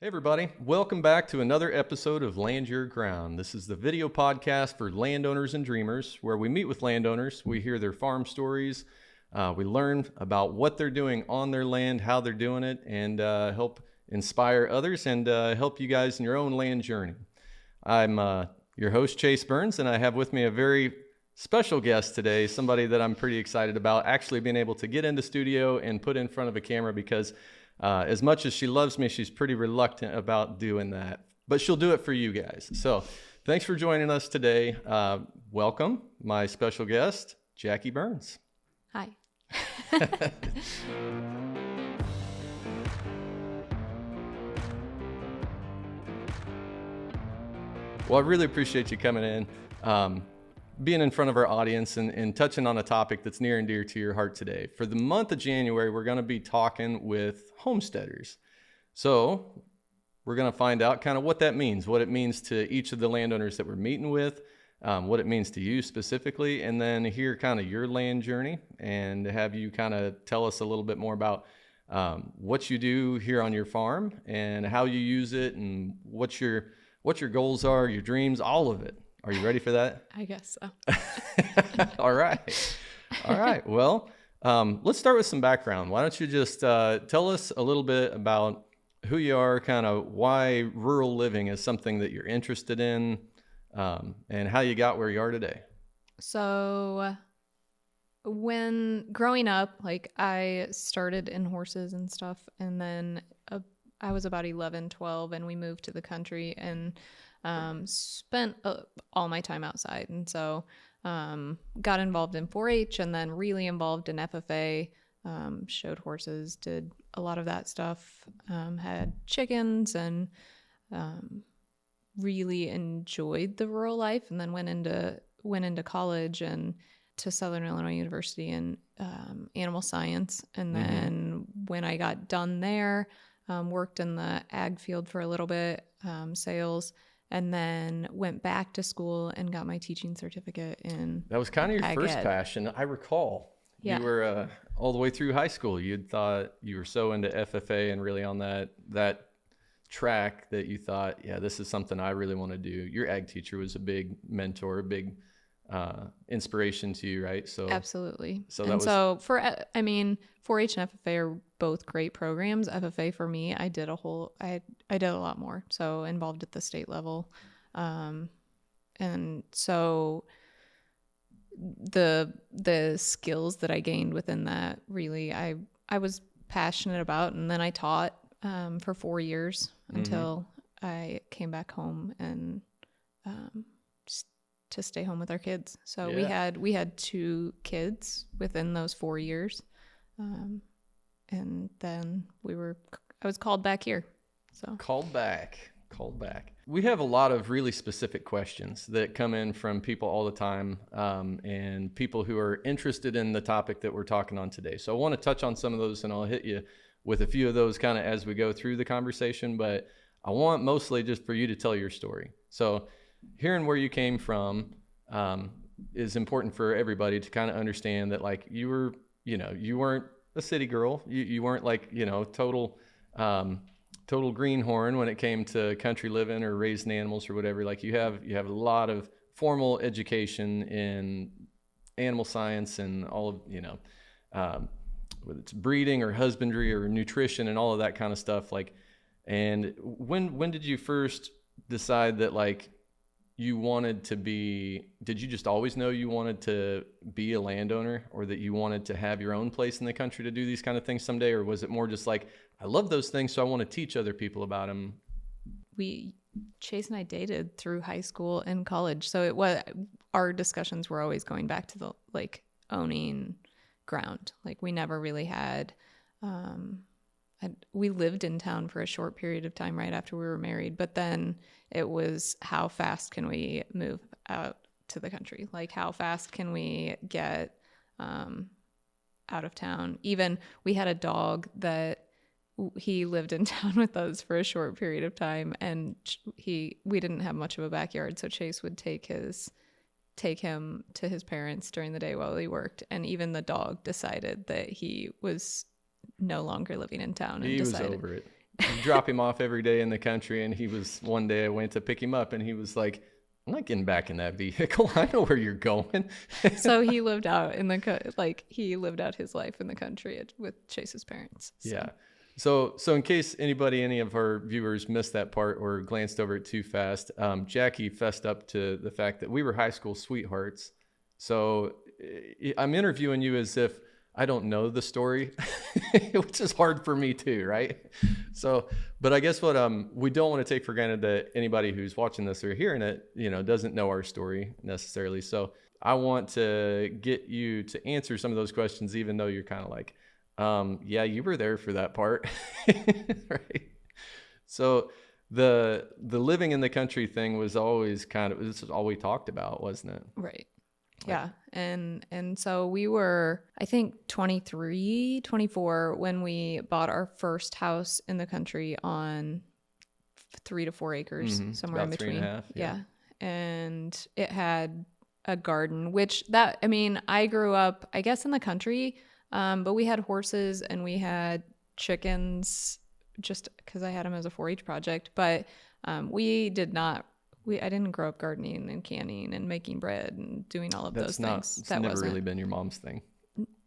Hey everybody, welcome back to another episode of Land Your Ground. This is the video podcast for landowners and dreamers where we meet with landowners, we hear their farm stories, we learn about what they're doing on their land, how they're doing it, and help inspire others and help you guys in your own land journey. I'm your host, Chase Burns, and I have with me a very special guest today, somebody that I'm pretty excited about actually being able to get into studio and put in front of a camera because as much as she loves me, she's pretty reluctant about doing that, but she'll do it for you guys. So thanks for joining us today. Welcome, my special guest, Jackie Burns. Hi. Well, I really appreciate you coming in, being in front of our audience and touching on a topic that's near and dear to your heart today. For the month of January, we're going to be talking with homesteaders. So we're going to find out kind of what that means, what it means to each of the landowners that we're meeting with, what it means to you specifically, and then hear kind of your land journey and have you kind of tell us a little bit more about what you do here on your farm and how you use it and what your goals are, your dreams, all of it. Are you ready for that? I guess so. All right. Well, let's start with some background. Why don't you just tell us a little bit about who you are, kind of why rural living is something that you're interested in, and how you got where you are today. So when growing up, I started in horses and stuff, and then I was about 11, 12, and we moved to the country and spent all my time outside. And so got involved in 4-H and then really involved in FFA, showed horses, did a lot of that stuff, had chickens, and really enjoyed the rural life, and then went into college and to Southern Illinois University in animal science. And then when I got done there, worked in the ag field for a little bit, sales, and then went back to school and got my teaching certificate in That was kind of your first ed. passion. I recall you were all the way through high school. You'd thought you were so into FFA and really on that track that you thought, yeah, this is something I really want to do. Your ag teacher was a big mentor, a big inspiration to you, right? So absolutely. So and that was, so 4-H and FFA are both great programs. FFA for me, I did a lot more. So involved at the state level. And so the skills that I gained within that really I was passionate about, and then I taught for 4 years until I came back home and to stay home with our kids. So we had 2 kids within those 4 years. And then I was called back here. So called back. We have a lot of really specific questions that come in from people all the time, and people who are interested in the topic that we're talking on today. So I want to touch on some of those, and I'll hit you with a few of those kind of as we go through the conversation, but I want mostly just for you to tell your story. So hearing where you came from is important for everybody to kind of understand that, like, you weren't a city girl. You weren't total greenhorn when it came to country living or raising animals or whatever. Like, you have a lot of formal education in animal science and all of, whether it's breeding or husbandry or nutrition and all of that kind of stuff. Like, and when did you first decide that, like, you wanted to be, did you just always know you wanted to be a landowner, or that you wanted to have your own place in the country to do these kind of things someday? Or was it more just like, I love those things, so I want to teach other people about them? Chase and I dated through high school and college. So our discussions were always going back to the, like, owning ground. Like, we never really had, we lived in town for a short period of time right after we were married, but then it was, how fast can we move out to the country? Like, how fast can we get out of town? Even we had a dog that he lived in town with us for a short period of time, and we didn't have much of a backyard, so Chase would take him to his parents during the day while he worked, and even the dog decided that he was no longer living in town and he decided was over it. drop him off every day in the country. And one day I went to pick him up and he was like, I'm not getting back in that vehicle. I know where you're going. So he lived out he lived out his life in the country with Chase's parents. So. Yeah. So in case any of our viewers missed that part or glanced over it too fast, Jackie fessed up to the fact that we were high school sweethearts. So I'm interviewing you as if I don't know the story, which is hard for me too, right? So, but I guess what we don't want to take for granted that anybody who's watching this or hearing it, doesn't know our story necessarily. So I want to get you to answer some of those questions, even though you're kind of like, yeah, you were there for that part, right? So the living in the country thing was always this is all we talked about, wasn't it? Right. Yeah. And so we were, I think 23, 24 when we bought our first house in the country on 3 to 4 acres, somewhere about in between. 3.5, yeah. And it had a garden, I grew up, I guess, in the country, but we had horses and we had chickens just because I had them as a 4-H project. But I didn't grow up gardening and canning and making bread and doing all of those things. It's never really been your mom's thing.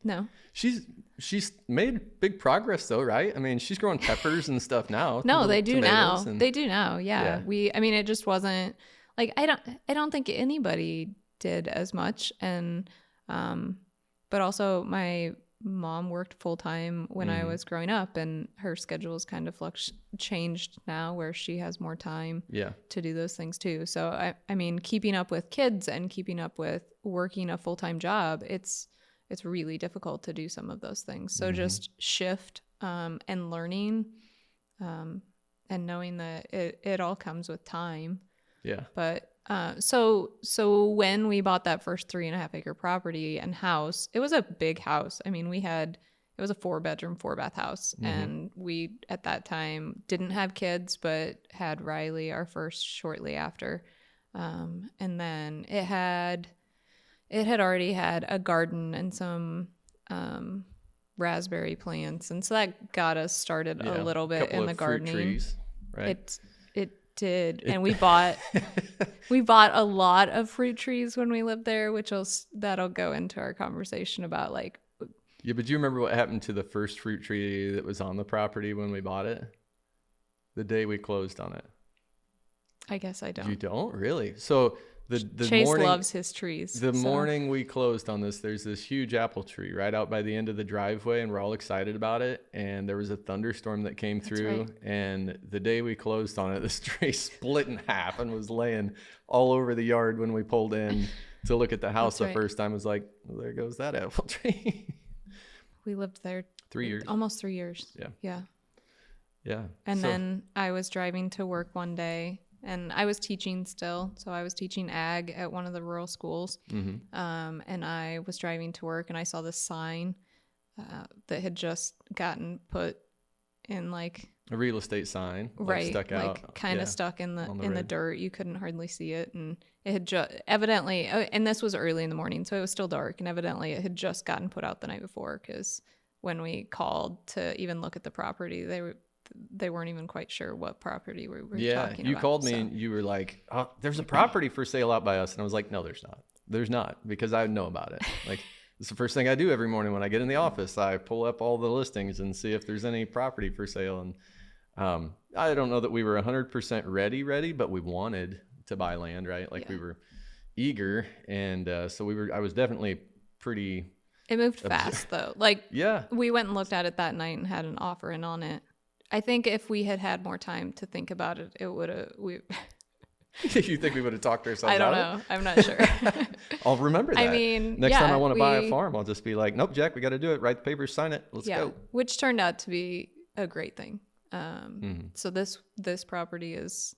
No. She's made big progress though, right? I mean, she's growing peppers and stuff now. No, they do now. And, they do now. Yeah. It just wasn't like, I don't think anybody did as much. And, but also my mom worked full time when I was growing up, and her schedule's kind of changed now where she has more time to do those things too. So keeping up with kids and keeping up with working a full-time job, it's really difficult to do some of those things. So just shift and learning and knowing that it all comes with time. Yeah. But so when we bought that first 3.5 acre property and house, it was a big house. It was a 4-bedroom, 4-bath house. And we, at that time, didn't have kids, but had Riley, our first, shortly after. And then it had already had a garden and some, raspberry plants. And so that got us started a little bit in the gardening. Fruit trees, right? It did. And we bought a lot of fruit trees when we lived there, that'll go into our conversation about like. Yeah, but do you remember what happened to the first fruit tree that was on the property when we bought it? The day we closed on it. I guess I don't. You don't? Really? So the Chase morning, loves his trees. Morning we closed on this, there's this huge apple tree right out by the end of the driveway, and we're all excited about it. And there was a thunderstorm that came through. Right. And the day we closed on it, this tree split in half and was laying all over the yard when we pulled in to look at the house. The first time. I was like, well, there goes that apple tree. We lived there 3 years. Almost 3 years. Yeah. Yeah. Yeah. And then I was driving to work one day, and I was teaching still. So I was teaching ag at one of the rural schools. And I was driving to work, and I saw this sign that had just gotten put in like a real estate sign, right? Stuck out, like kind of stuck in the dirt. You couldn't hardly see it, and it had just evidently. And this was early in the morning, so it was still dark, and evidently it had just gotten put out the night before. Because when we called to even look at the property, they weren't even quite sure what property we were talking about. Yeah, you called me and you were like, "Oh, there's a property for sale out by us," and I was like, "No, there's not. There's not," because I know about it. Like. It's the first thing I do every morning when I get in the office. I pull up all the listings and see if there's any property for sale. And I don't know that we were 100% ready, but we wanted to buy land, right? Like we were eager. And so I was definitely pretty. It moved fast though. Like we went and looked at it that night and had an offer in on it. I think if we had had more time to think about it, it would have. You think we would have talked ourselves out? I don't know. I'm not sure. I'll remember that. I mean, next time I want to buy a farm, I'll just be like, nope, Jack, we got to do it. Write the papers, sign it. Let's go. Which turned out to be a great thing. So this property is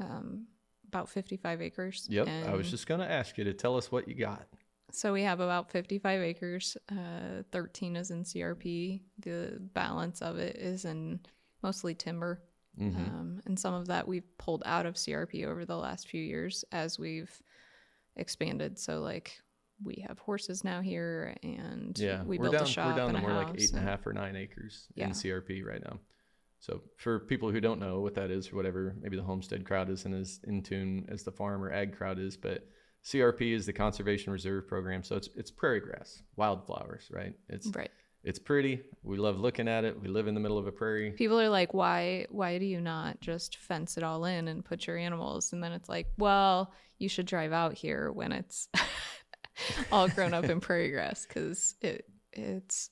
about 55 acres. Yep. I was just going to ask you to tell us what you got. So we have about 55 acres. 13 is in CRP. The balance of it is in mostly timber. And some of that we've pulled out of CRP over the last few years as we've expanded. So like we have horses now here, and we built a shop. We're down and to more house like 8.5 or 9 acres in CRP right now. So for people who don't know what that is or whatever, maybe the homestead crowd isn't as in tune as the farm or ag crowd is, but CRP is the Conservation Reserve Program. So it's prairie grass, wildflowers, right? Right. It's pretty. We love looking at it. We live in the middle of a prairie. People are like, why do you not just fence it all in and put your animals? And then it's like, well, you should drive out here when it's all grown up in prairie grass, because it's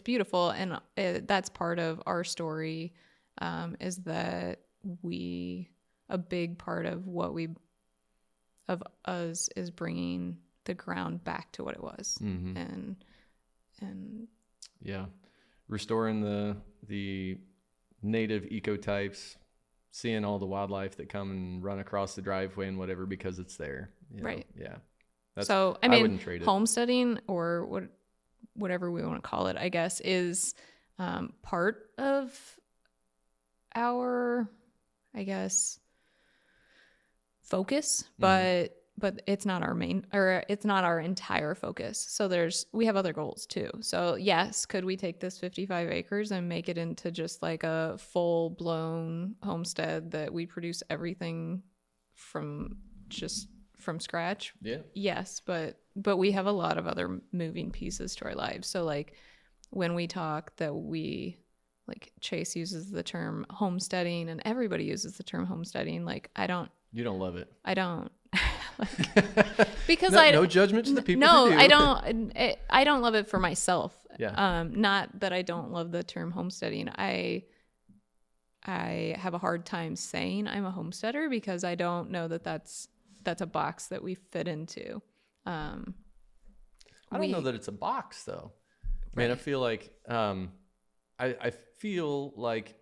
beautiful. And that's part of our story, is that a big part of of us is bringing the ground back to what it was. Mm-hmm. And yeah, restoring the native ecotypes, seeing all the wildlife that come and run across the driveway and whatever because it's there. Right. Yeah. So I wouldn't trade it. Homesteading, or whatever we want to call it, I guess, is part of our, I guess, focus, but it's not our main, or it's not our entire focus. So we have other goals too. So yes, could we take this 55 acres and make it into just like a full blown homestead that we produce everything from scratch? Yeah. Yes, but we have a lot of other moving pieces to our lives. So like when we talk that we, like, Chase uses the term homesteading and everybody uses the term homesteading, like You don't love it. I don't. Because no judgment to the people who do. I don't love it for myself. Yeah. Not that I don't love the term homesteading. I have a hard time saying I'm a homesteader because I don't know that that's a box that we fit into. I don't know that it's a box though. Right. Man, I feel like I feel like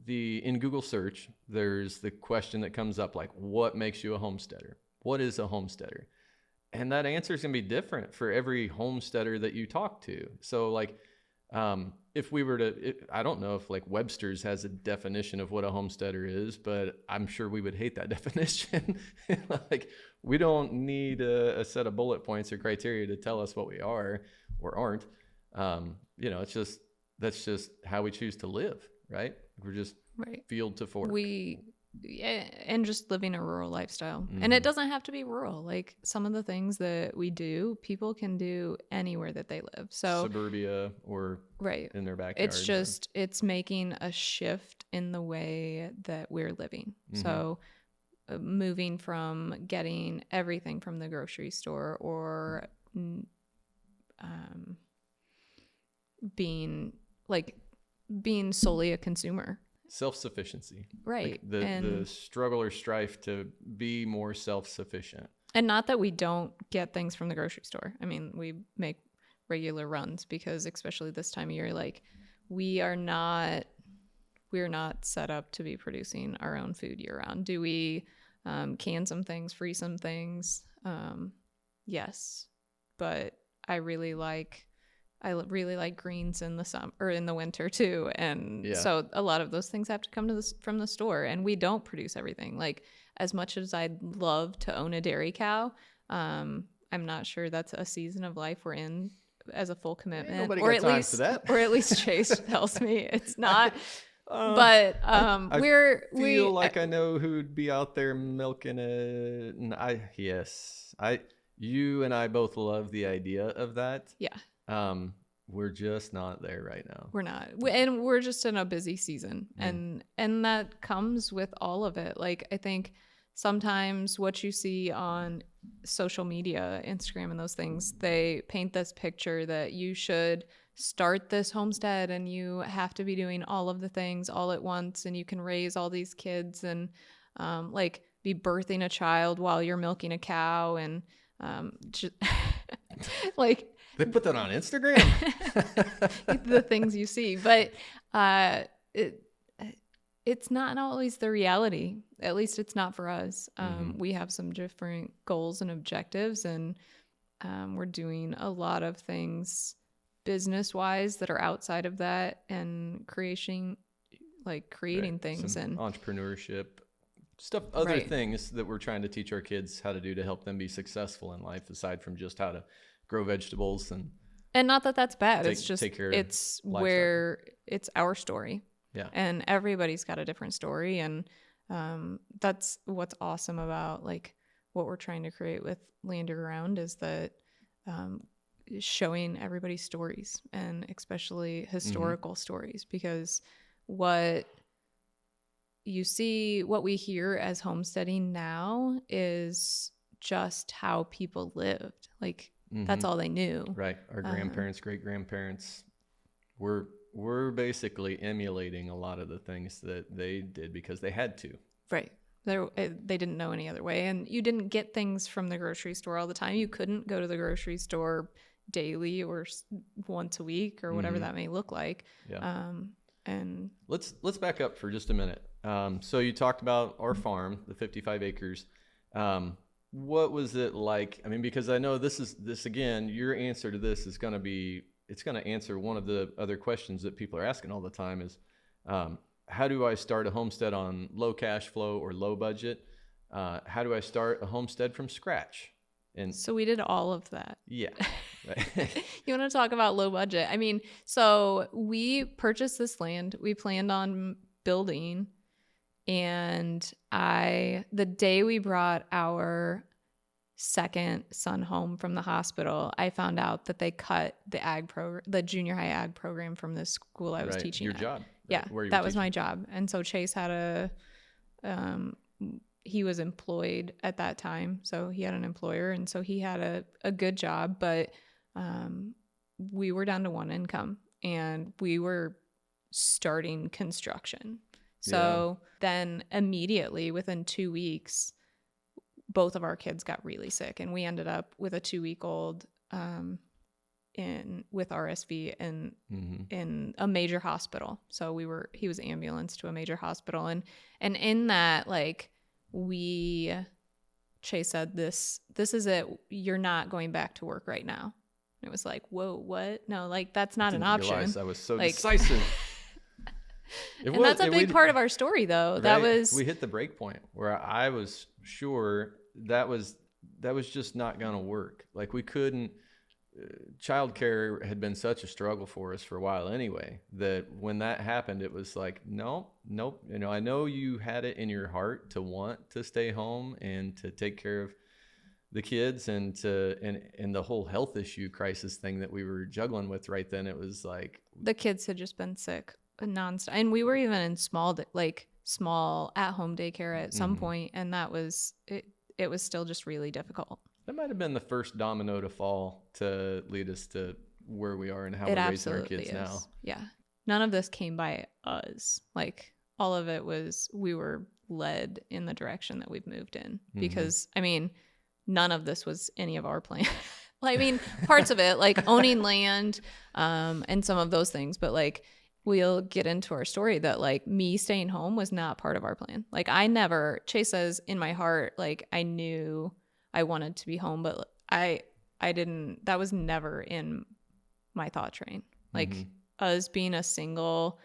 the in Google search, there's the question that comes up like, what makes you a homesteader? What is a homesteader? And that answer is going to be different for every homesteader that you talk to. So like, if we were to, I don't know if like Webster's has a definition of what a homesteader is, but I'm sure we would hate that definition. Like, we don't need a set of bullet points or criteria to tell us what we are or aren't. That's just how we choose to live, right? We're just right. Field to fork. And just living a rural lifestyle. Mm-hmm. And it doesn't have to be rural. Like some of the things that we do, people can do anywhere that they live. So suburbia or right in their backyard. It's just, it's making a shift in the way that we're living. Mm-hmm. So moving from getting everything from the grocery store or being solely a consumer. Self-sufficiency. Right. Like the struggle or strife to be more self-sufficient. And not that we don't get things from the grocery store. I mean, we make regular runs because especially this time of year, like we're not set up to be producing our own food year round. Do we can some things, freeze some things? Yes. But I really like greens in the summer or in the winter too. And so a lot of those things have to come from the store, and we don't produce everything. Like as much as I'd love to own a dairy cow, I'm not sure that's a season of life we're in as a full commitment. Nobody got time for that. Or at least Chase tells me it's not. But I feel like I know who'd be out there milking it. And you and I both love the idea of that. Yeah. We're just not there right now. We're not. And we're just in a busy season. And that comes with all of it. Like, I think sometimes what you see on social media, Instagram and those things, they paint this picture that you should start this homestead and you have to be doing all of the things all at once and you can raise all these kids and like be birthing a child while you're milking a cow and just like they put that on Instagram. The things you see, but it's not always the reality. At least it's not for us. We have some different goals and objectives, and we're doing a lot of things business-wise that are outside of that, and creating things some and entrepreneurship stuff, other things that we're trying to teach our kids how to do to help them be successful in life, aside from just how to grow vegetables and not that that's bad. It's just it's where it's our story. Yeah. And everybody's got a different story. And that's what's awesome about like what we're trying to create with Land Your Ground is that showing everybody stories, and especially historical stories, because what we hear as homesteading now is just how people lived. Like that's all they knew. Right. Our grandparents, great-grandparents we're basically emulating a lot of the things that they did because they had to. Right. They didn't know any other way. And you didn't get things from the grocery store all the time. You couldn't go to the grocery store daily or once a week or whatever that may look like. Yeah. And let's back up for just a minute. So you talked about our farm, the 55 acres. What was it like? I mean, because I know this again, your answer to this is going to be, it's going to answer one of the other questions that people are asking all the time is, how do I start a homestead on low cash flow or low budget? How do I start a homestead from scratch? And so we did all of that. Yeah. You want to talk about low budget? I mean, so we purchased this land. We planned on building. And the day we brought our second son home from the hospital, I found out that they cut the junior high ag program from the school I was teaching Your at. job. Yeah, that was my job. And so Chase had he was employed at that time. So he had an employer. And so he had a good job, but we were down to one income and we were starting construction. So then immediately within 2 weeks, both of our kids got really sick, and we ended up with a 2-week-old with RSV in a major hospital. So he was ambulanced to a major hospital, and in that, like, Chase said, this is it. You're not going back to work right now. And it was like, whoa, what? No, like that's not an option. Realize I was so decisive. And that's a big part of our story, though. Right? We hit the break point where I was sure that was just not going to work. Like we couldn't. Childcare had been such a struggle for us for a while anyway, that when that happened, it was like, nope. You know, I know you had it in your heart to want to stay home and to take care of the kids and the whole health issue crisis thing that we were juggling with right then. It was like the kids had just been sick nonstop, and we were even in small at-home daycare at some point, and that was it. It was still just really difficult. That might have been the first domino to fall to lead us to where we are and how we're raising our kids now. Yeah. None of this came by us. Like all of it was, we were led in the direction that we've moved in, because I mean, none of this was any of our plan. I mean, parts of it, like owning land, and some of those things, but like, we'll get into our story that like me staying home was not part of our plan. Like Chase says in my heart, like I knew I wanted to be home, but I didn't, that was never in my thought train. Like us being a single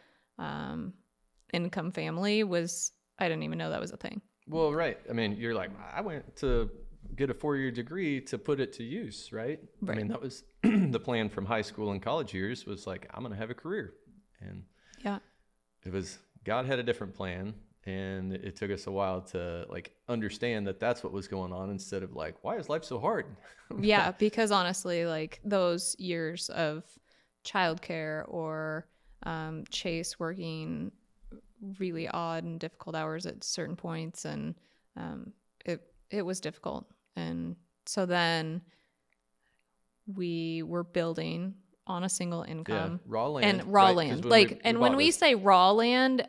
income family I didn't even know that was a thing. Well, right. I mean, you're like, I went to get a 4-year degree to put it to use, right? I mean, that was the plan from high school and college years, was like, I'm going to have a career. And yeah, it was, God had a different plan, and it took us a while to like understand that that's what was going on, instead of like, why is life so hard? Yeah, because honestly, like those years of childcare or Chase working really odd and difficult hours at certain points, and it was difficult. And so then we were building on a single income, raw land, and raw land. Like, when we say raw land,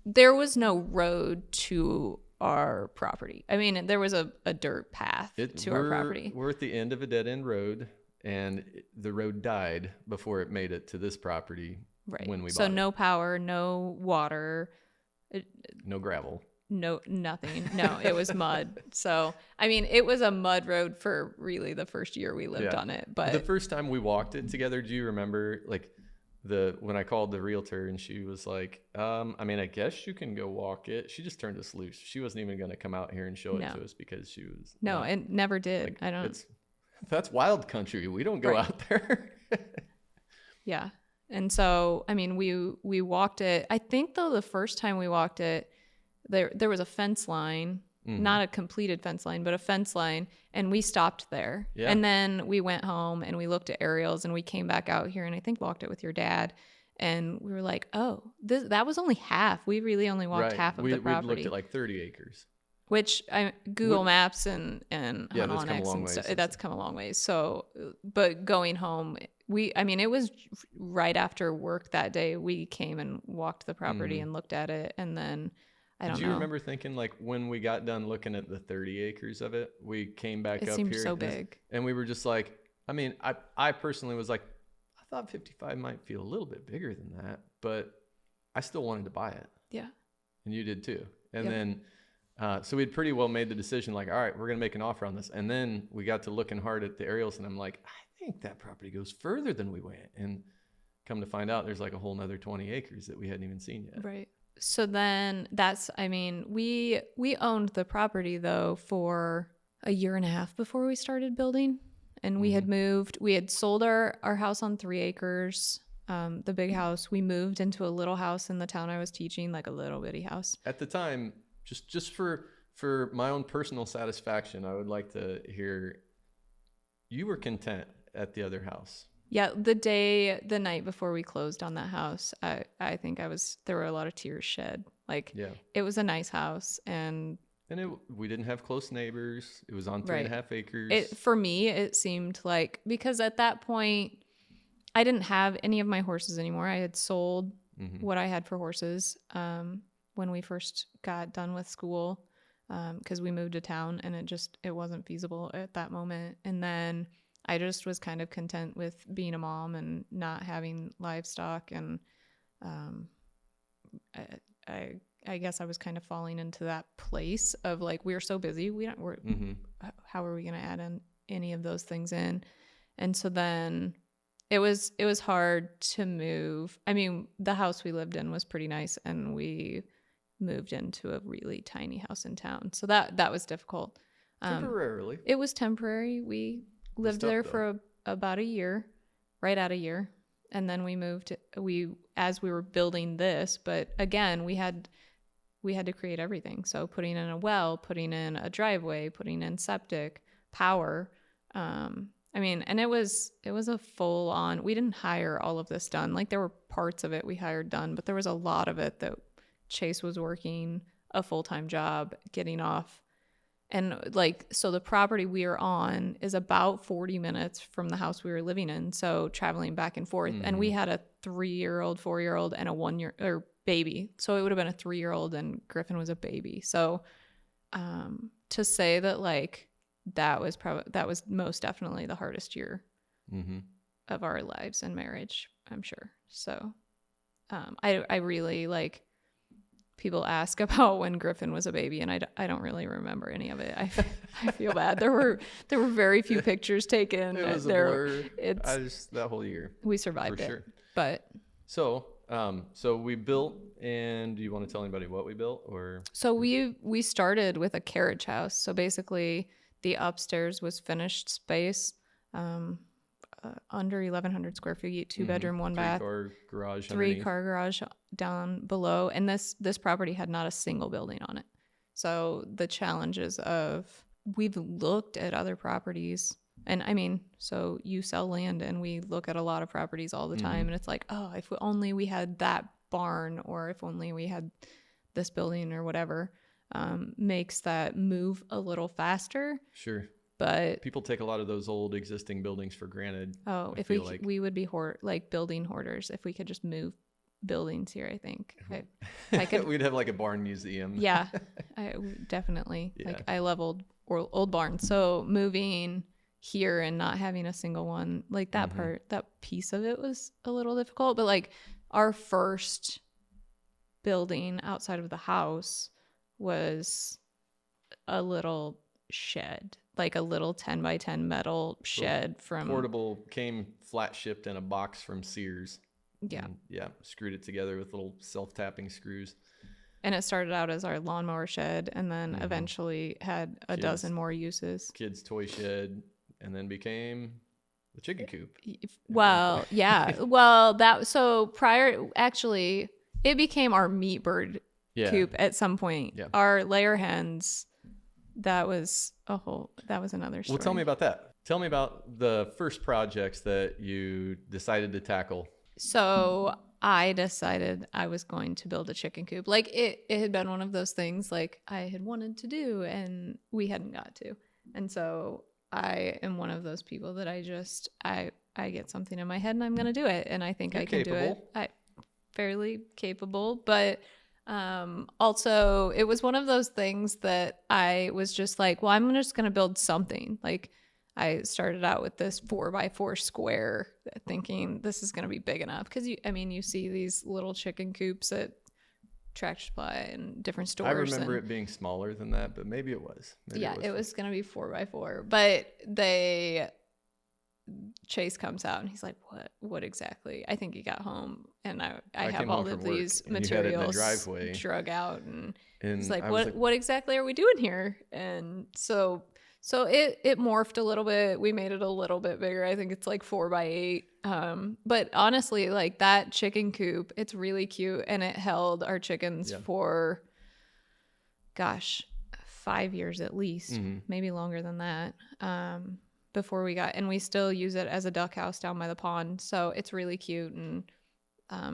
there was no road to our property. I mean, there was a dirt path to our property. We're at the end of a dead end road, and the road died before it made it to this property. Right. When we so bought no power, no water, no gravel. No, nothing. No, it was mud. So, I mean, it was a mud road for really the first year we lived on it. But the first time we walked it together, do you remember like when I called the realtor and she was like, I mean, I guess you can go walk it. She just turned us loose. She wasn't even going to come out here and show it to us because she was. No, it never did. Like, that's wild country. We don't go out there. Yeah. And so, I mean, we walked it. I think though the first time we walked it, there was a fence line, not a completed fence line, but a fence line, and we stopped there. Yeah. And then we went home and we looked at aerials and we came back out here and I think walked it with your dad. And we were like, oh, that was only half. We really only walked half of the property. We looked at like 30 acres. Which Google Maps and yeah, that's come a long way. That's come a long way. So, but going home, it was right after work that day. We came and walked the property and looked at it, and then I don't know. Do you remember thinking like when we got done looking at the 30 acres of it, we came back up here. It seemed so big, and we were just like, I mean, I personally was like, I thought 55 might feel a little bit bigger than that, but I still wanted to buy it. Yeah, and you did too, and then. So we'd pretty well made the decision like, all right, we're going to make an offer on this. And then we got to looking hard at the aerials and I'm like, I think that property goes further than we went. And come to find out there's like a whole nother 20 acres that we hadn't even seen yet. Right. So then we owned the property though for a year and a half before we started building. And we had sold our house on 3 acres. The big house, we moved into a little house in the town I was teaching, like a little bitty house. At the time, just for my own personal satisfaction, I would like to hear you were content at the other house. Yeah, the night before we closed on that house, I think there were a lot of tears shed. Like, yeah. It was a nice house and we didn't have close neighbors. It was on 3.5 acres. For me, it seemed like, because at that point, I didn't have any of my horses anymore. I had sold what I had for horses. When we first got done with school, because we moved to town and it wasn't feasible at that moment. And then I just was kind of content with being a mom and not having livestock. And I guess I was kind of falling into that place of like, we're so busy. How are we going to add in any of those things in? And so then it was hard to move. I mean, the house we lived in was pretty nice and we moved into a really tiny house in town. So that was difficult. Temporarily. It was temporary. We lived there for about a year, right at a year. And then we moved, as we were building this, but again, we had to create everything. So putting in a well, putting in a driveway, putting in septic, power. And it was a full on, we didn't hire all of this done. Like there were parts of it we hired done, but there was a lot of it that Chase was working a full-time job, getting off. And so the property we are on is about 40 minutes from the house we were living in. So traveling back and forth. And we had a 3-year-old, 4-year-old, and a 1-year or baby. So it would have been a 3-year-old and Griffin was a baby. So to say that that was most definitely the hardest year of our lives and marriage, I'm sure. So I really people ask about when Griffin was a baby, and I don't really remember any of it. I feel bad. There were very few pictures taken. It was a blur. That whole year. We survived it. Sure. But so we built, and do you want to tell anybody what we built, or? So we started with a carriage house. So basically, the upstairs was finished space. Under 1,100 square feet, 2-bedroom, 1-bath, 3-car garage down below. And this property had not a single building on it. So the challenges of, we've looked at other properties, and so you sell land and we look at a lot of properties all the time. And it's like, oh, if only we had that barn, or if only we had this building or whatever, makes that move a little faster. Sure. But people take a lot of those old existing buildings for granted. Oh, we would be building hoarders if we could just move buildings here. I think I could. We'd have like a barn museum. Yeah, definitely. Yeah. I love old barns. So moving here and not having a single one, that piece of it was a little difficult. But our first building outside of the house was a little shed, a little 10 by 10 metal shed from portable, came flat shipped in a box from Sears. Yeah. And screwed it together with little self-tapping screws. And it started out as our lawnmower shed, and then eventually had a dozen more uses. Kids' toy shed, and then became The chicken coop. Well, yeah. Actually, it became our meat bird coop at some point. Yeah. Our layer hens, that was another story. Well, tell me about that. Tell me about the first projects that you decided to tackle. So I decided I was going to build a chicken coop. Like it had been one of those things like I had wanted to do and we hadn't got to. And so I am one of those people that I get something in my head and I'm going to do it. And I think I can do it. I'm fairly capable, but also it was one of those things that I was just like, well, I'm just going to build something. Like I started out with this 4x4 square thinking this is going to be big enough. Because you see these little chicken coops at Tractor Supply and different stores. I remember it being smaller than that, but maybe it was. It was going to be 4x4. But Chase comes out and he's like, what exactly? I think he got home and I have all of these materials drug out. And he's like, what exactly are we doing here? And so it morphed a little bit. We made it a little bit bigger. I think it's like 4x8. But honestly, like that chicken coop, it's really cute. And it held our chickens for, 5 years at least, maybe longer than that. Before we still use it as a duck house down by the pond. So it's really cute and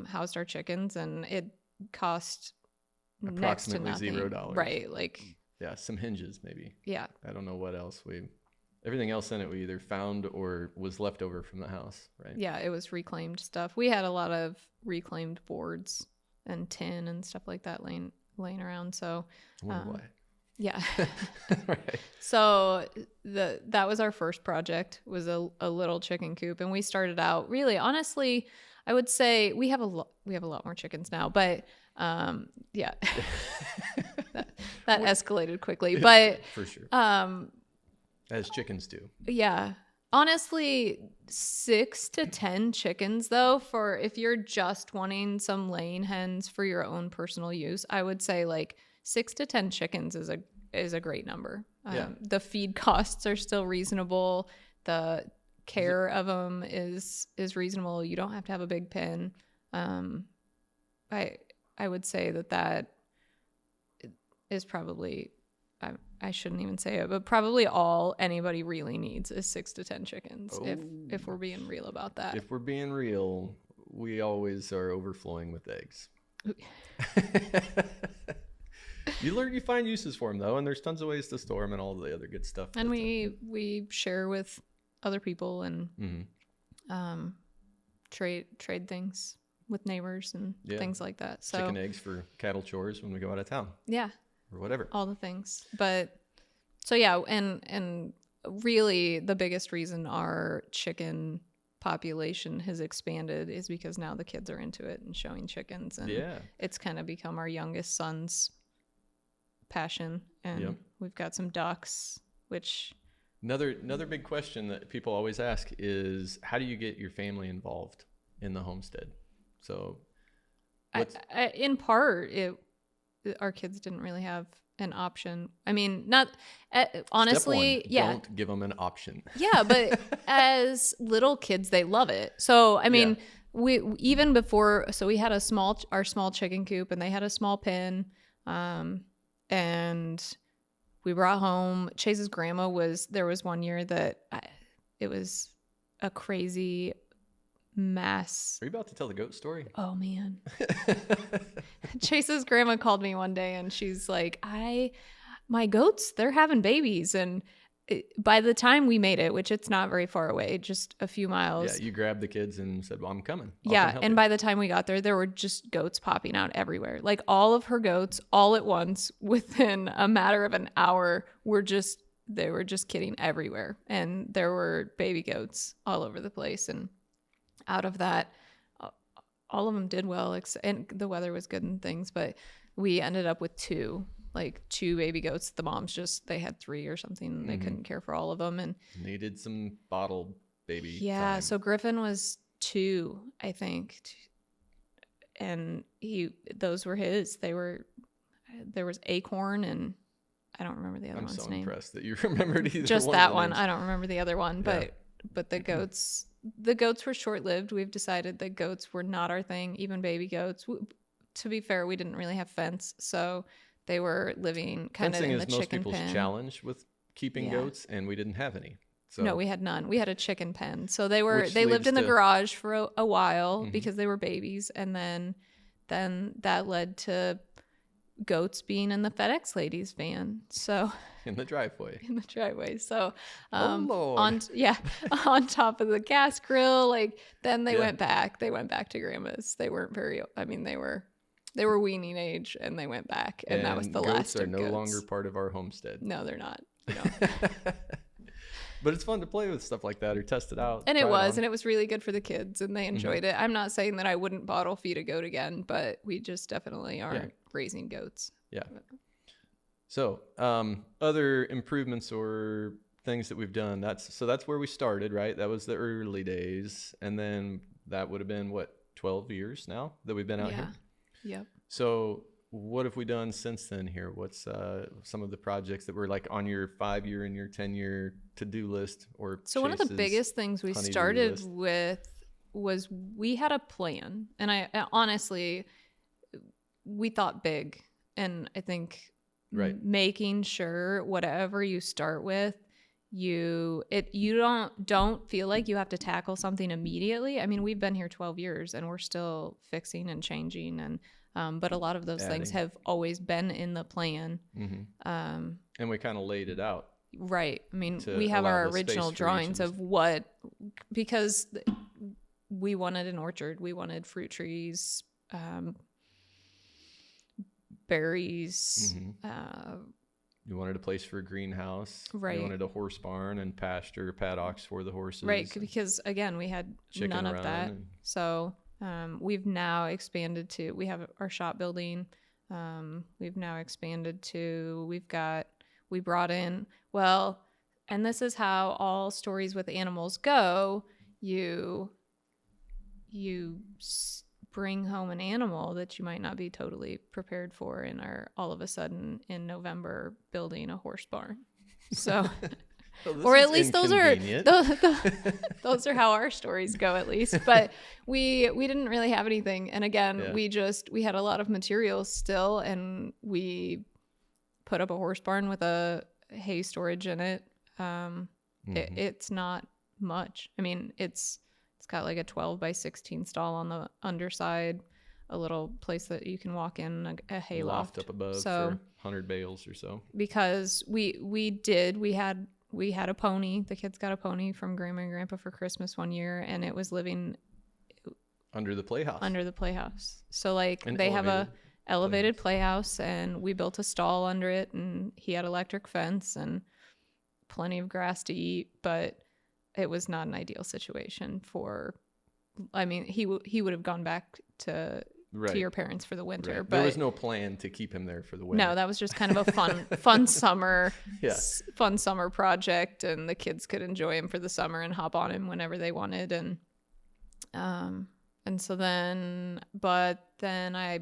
housed our chickens. And it cost approximately next to nothing. $0. Right. Like, yeah, some hinges maybe. Yeah. I don't know what else everything else in it we either found or was left over from the house, right? Yeah, it was reclaimed stuff. We had a lot of reclaimed boards and tin and stuff like that laying around. So I wonder why. Yeah. Right. So that was our first project, was a little chicken coop, and we started out really, honestly, I would say we have a lot more chickens now, but yeah. that escalated quickly, but for sure. As chickens do. Yeah. Honestly, 6 to 10 chickens though, for if you're just wanting some laying hens for your own personal use, I would say like 6 to 10 chickens is a great number. The feed costs are still reasonable. The care of them is reasonable. You don't have to have a big pen. I would say that is probably, I shouldn't even say it, but probably all anybody really needs is 6 to 10 chickens. If we're being real about that. If we're being real, we always are overflowing with eggs. You find uses for them though, and there's tons of ways to store them and all the other good stuff. And we share with other people and trade things with neighbors and things like that. So chicken eggs for cattle chores when we go out of town. Yeah. Or whatever. All the things. But so yeah, and really the biggest reason our chicken population has expanded is because now the kids are into it and showing chickens, and it's kind of become our youngest son's passion. And we've got some ducks, which another big question that people always ask is, how do you get your family involved in the homestead? So in part our kids didn't really have an option. I mean, not honestly. Don't give them an option. Yeah, but as little kids, they love it. So I mean, we even before. So we had our small chicken coop, and they had a small pen, and we brought home. Chase's grandma there was one year that it was a crazy mess. Are you about to tell the goat story? Oh man. Chase's grandma called me one day and she's like, my goats, they're having babies. And by the time we made it, which it's not very far away, just a few miles. Yeah, you grabbed the kids and said, well, I'm coming. And by the time we got there were just goats popping out everywhere. Like all of her goats all at once within a matter of an hour they were just kidding everywhere. And there were baby goats all over the place. And out of that, all of them did well, and the weather was good and things, but we ended up with two baby goats. The moms they had 3 or something, and they couldn't care for all of them and needed some bottle baby time. So Griffin was 2, I think, and those were his. There was Acorn, and I don't remember the other one's name. I'm so impressed that you remembered either just one that of the one names. I don't remember the other one, but but the goats were short-lived. We've decided that goats were not our thing, even baby goats. To be fair, we didn't really have fence, so they were living kind of in the chicken pen. Fencing is most people's challenge with keeping goats, and we didn't have any. So. No, we had none. We had a chicken pen. So they lived in the garage for a while because they were babies, and then that led to goats being in the FedEx lady's van. So in the driveway. So oh Lord. on top of the gas grill. Like then they went back. They went back to grandma's. They weren't they were weaning age, and they went back, and that was the last of goats. Goats are no longer part of our homestead. No, they're not. But it's fun to play with stuff like that or test it out. And it was really good for the kids, and they enjoyed it. I'm not saying that I wouldn't bottle feed a goat again, but we just definitely aren't raising goats. Yeah. So other improvements or things that we've done, that's where we started, right? That was the early days. And then that would have been, 12 years now that we've been out here? Yep. So what have we done since then here? What's some of the projects that were like on your 5-year and your 10-year to-do list? Or so one of the biggest things we started with was we had a plan, and I honestly, we thought big, and I think making sure whatever you start with, you don't feel like you have to tackle something immediately. I mean, we've been here 12 years and we're still fixing and changing, and but a lot of those things have always been in the plan. And we kind of laid it out. Right. I mean, we have our original drawings of because we wanted an orchard. We wanted fruit trees, berries. You wanted a place for a greenhouse. Right. You wanted a horse barn and pasture paddocks for the horses. Right. Because, again, we had none of that. So we've now expanded to, we have our shop building. We've now expanded to, we brought in, and this is how all stories with animals go. You bring home an animal that you might not be totally prepared for, and are all of a sudden in November building a horse barn. So, or at least those are how our stories go, at least. But we didn't really have anything, and again, we had a lot of materials still, and we put up a horse barn with a hay storage in it. It's not much. I mean, it's got like a 12 by 16 stall on the underside, a little place that you can walk in, a hay loft up above for 100 bales or so. Because we had a pony. The kids got a pony from Grandma and Grandpa for Christmas one year, and it was living under the playhouse. So like they have a elevated playhouse, and we built a stall under it, and he had electric fence and plenty of grass to eat, but it was not an ideal situation for, I mean, he would have gone back to your parents for the winter. Right. But there was no plan to keep him there for the winter. No, that was just kind of a fun summer, fun summer project, and the kids could enjoy him for the summer and hop on him whenever they wanted. And so then I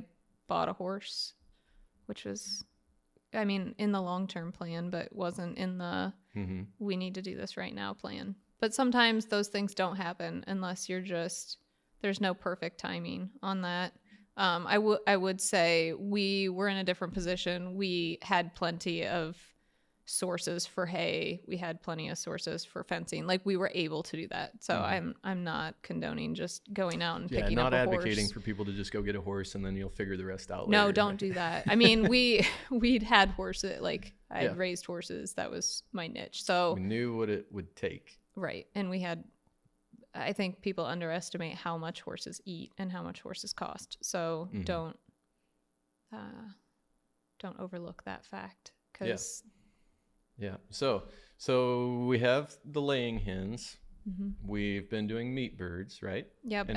bought a horse, which was, I mean, in the long-term plan, but wasn't in the we need to do this right now plan. But sometimes those things don't happen unless there's no perfect timing on that. I would say we were in a different position. We had plenty of sources for hay. We had plenty of sources for fencing. Like, we were able to do that. So I'm not condoning just going out and picking up a horse. Not advocating for people to just go get a horse and then you'll figure the rest out later. No, don't do that. I mean, we'd had horses. Like, I'd raised horses. That was my niche. So we knew what it would take. Right. And I think people underestimate how much horses eat and how much horses cost. So don't overlook that fact. Yeah. So we have the laying hens. We've been doing meat birds, right? Yep.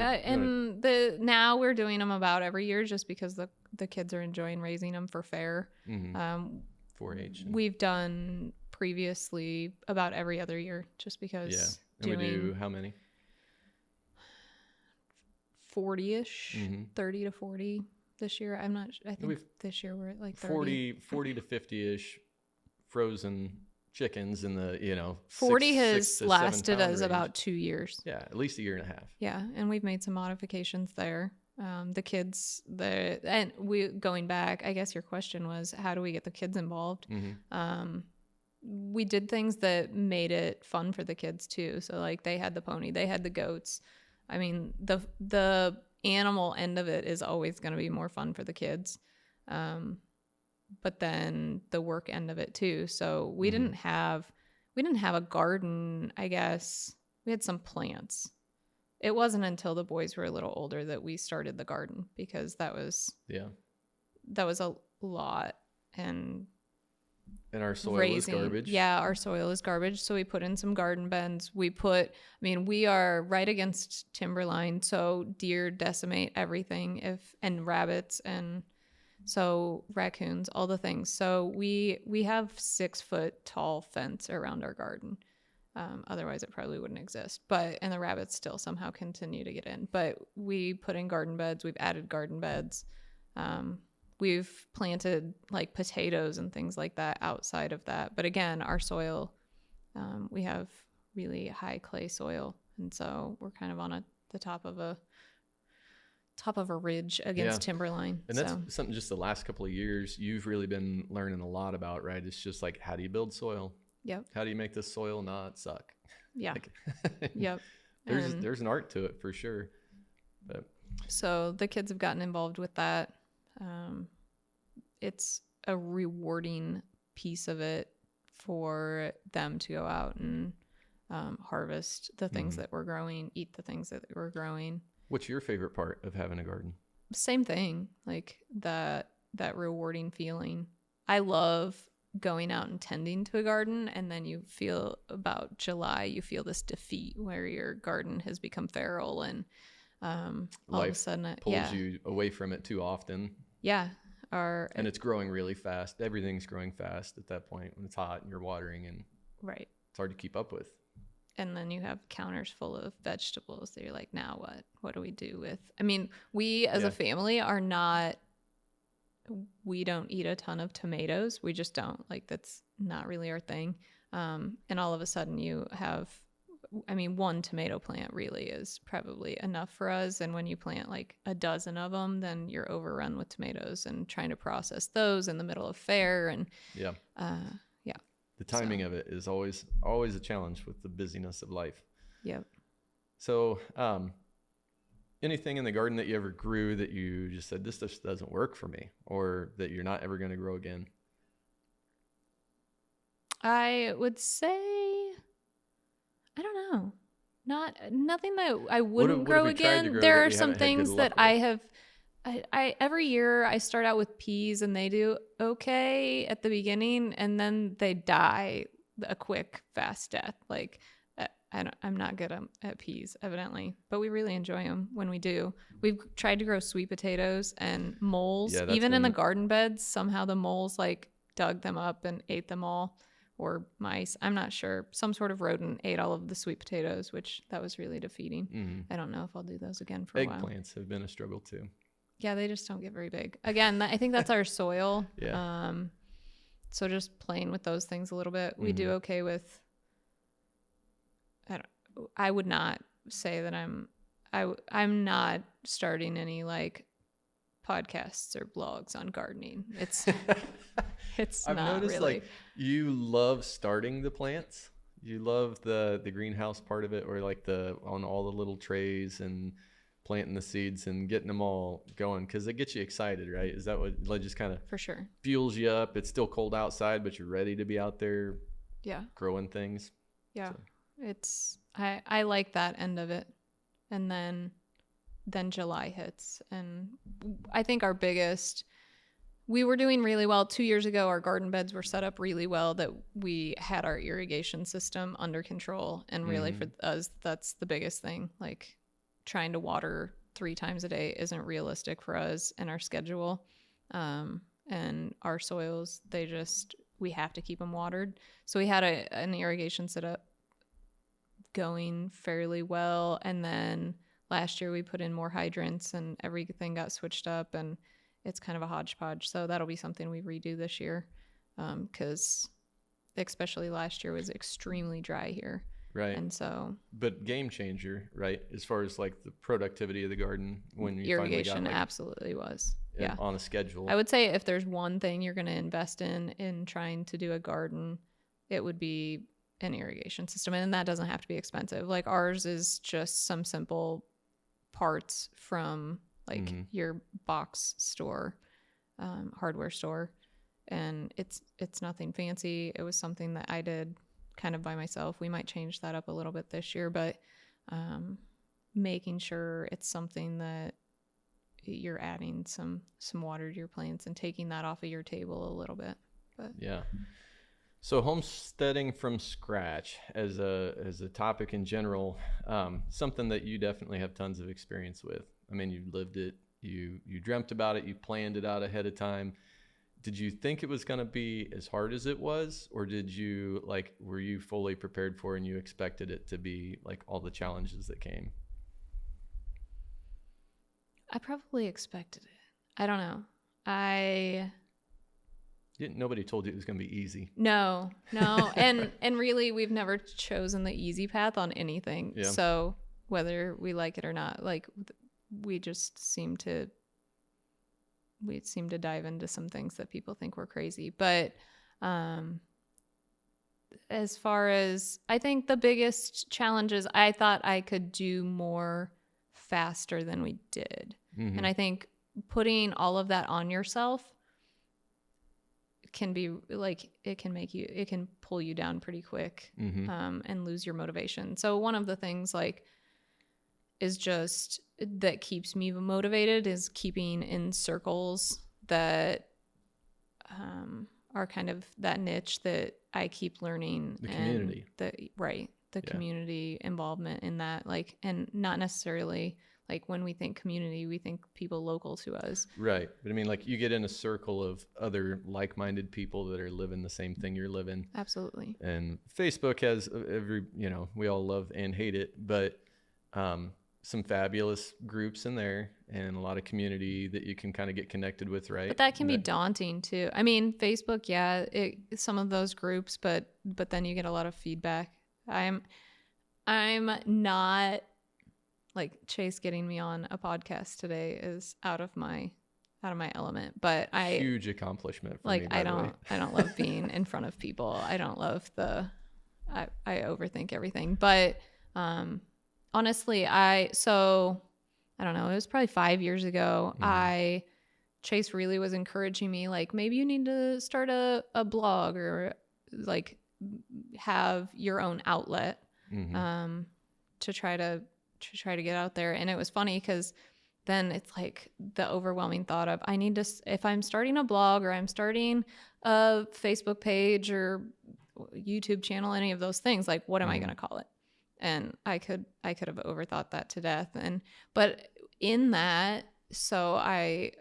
Now we're doing them about every year just because the kids are enjoying raising them for fair. 4-H. We've done previously about every other year just because. Yeah. And we do how many? 40-ish, 30 to 40 this year. I think this year we're at like 30. 40 to 50-ish frozen chickens in the, 40 has 6 to 7 lasted pound us range. about 2 years. Yeah, at least a year and a half. Yeah, and we've made some modifications there. The kids, and we going back, I guess your question was, how do we get the kids involved? Mm-hmm. We did things that made it fun for the kids too. So like they had the pony, they had the goats. I mean, the animal end of it is always going to be more fun for the kids. But then the work end of it too. So we didn't have a garden, I guess. We had some plants. It wasn't until the boys were a little older that we started the garden, because that was a lot. And our soil is garbage. Yeah, our soil is garbage. So we put in some garden beds. We are right against timberline, so deer decimate everything, and rabbits, and so raccoons, all the things. So we have 6 foot tall fence around our garden. Otherwise it probably wouldn't exist. And the rabbits still somehow continue to get in. But we put in garden beds. We've added garden beds. We've planted like potatoes and things like that outside of that. But again, our soil, we have really high clay soil. And so we're kind of on the top of a ridge against timberline. And that's something just the last couple of years you've really been learning a lot about, right? It's just like, how do you build soil? Yep. How do you make this soil not suck? Yeah. Yep. There's an art to it for sure. But so the kids have gotten involved with that. It's a rewarding piece of it for them to go out and harvest the things that we're growing, eat the things that we're growing. What's your favorite part of having a garden? Same thing, like that rewarding feeling. I love going out and tending to a garden, and then you feel about July, you feel this defeat where your garden has become feral, and all of a sudden it pulls you away from it too often. Yeah. And it's growing really fast. Everything's growing fast at that point when it's hot and you're watering, and right. It's hard to keep up with. And then you have counters full of vegetables that you're like, now what? What do we do with? I mean, we as a family we don't eat a ton of tomatoes. We just don't. Like, that's not really our thing. And all of a sudden you have, one tomato plant really is probably enough for us. And when you plant like a dozen of them, then you're overrun with tomatoes and trying to process those in the middle of fair. And the timing of it is always a challenge with the busyness of life. Yep. So, anything in the garden that you ever grew that you just said, this just doesn't work for me, or that you're not ever going to grow again? I would say, I don't know. Nothing that I wouldn't grow again. There are some things that I have. I every year I start out with peas, and they do okay at the beginning, and then they die a quick, fast death. Like, I'm not good at peas, evidently, but we really enjoy them when we do. We've tried to grow sweet potatoes and moles, even in the garden beds. Somehow the moles like dug them up and ate them all, or mice. I'm not sure. Some sort of rodent ate all of the sweet potatoes, which that was really defeating. Mm-hmm. I don't know if I'll do those again for a while. Eggplants have been a struggle too. Yeah, they just don't get very big. Again, I think that's our soil. Yeah. So just playing with those things a little bit. We do okay with. I would not say that I'm not starting any like podcasts or blogs on gardening. It's I've not noticed really. Like you love starting the plants. You love the greenhouse part of it, or like on all the little trays and planting the seeds and getting them all going, because it gets you excited, right? Is that what like just kind of for sure fuels you up? It's still cold outside, but you're ready to be out there growing things. Yeah. So. It's I like that end of it. And then July hits, and I think we were doing really well 2 years ago. Our garden beds were set up really well, that we had our irrigation system under control, and really for us that's the biggest thing. Like, trying to water 3 times a day isn't realistic for us and our schedule. And our soils, we have to keep them watered. So we had an irrigation setup going fairly well. And then last year we put in more hydrants, and everything got switched up, and it's kind of a hodgepodge. So that'll be something we redo this year. 'Cause especially last year, was extremely dry here. Right. And so, but game changer, right? As far as like the productivity of the garden when you irrigation finally got like, absolutely was. Yeah. on a schedule. I would say if there's one thing you're going to invest in trying to do a garden, it would be an irrigation system. And that doesn't have to be expensive. Like ours is just some simple parts from like your box store, hardware store. And it's nothing fancy. It was something that I did kind of by myself. We might change that up a little bit this year, but making sure it's something that you're adding some water to your plants and taking that off of your table a little bit. But yeah. So homesteading from scratch as a topic in general, something that you definitely have tons of experience with. I mean, you lived it, you dreamt about it, you planned it out ahead of time. Did you think it was going to be as hard as it was, or were you fully prepared for and you expected it to be like all the challenges that came? I probably expected it. I don't know. Nobody told you it was going to be easy. No. And really, we've never chosen the easy path on anything. Yeah. So whether we like it or not, like we seem to dive into some things that people think we're crazy. But as far as, I think the biggest challenges, I thought I could do more faster than we did. Mm-hmm. And I think putting all of that on yourself can be like, it can pull you down pretty quick, and lose your motivation. So one of the things like is just that keeps me motivated is keeping in circles that are kind of that niche that I keep learning. The community. The community involvement in that, like, and not necessarily like when we think community, we think people local to us. Right. But I mean, like you get in a circle of other like-minded people that are living the same thing you're living. Absolutely. And Facebook has we all love and hate it, but some fabulous groups in there and a lot of community that you can kind of get connected with, right? But that can be daunting too. I mean, Facebook, some of those groups, but then you get a lot of feedback. I'm not, like, Chase getting me on a podcast today is out of my element, but huge accomplishment for me, I don't love being in front of people. I don't love I overthink everything, but honestly, I don't know, it was probably 5 years ago. Chase really was encouraging me, like, maybe you need to start a blog or like have your own outlet to try to get out there. And it was funny because then it's like the overwhelming thought of if I'm starting a blog or I'm starting a Facebook page or YouTube channel, any of those things, like, what am I going to call it? And I could have overthought that to death. But in that, so I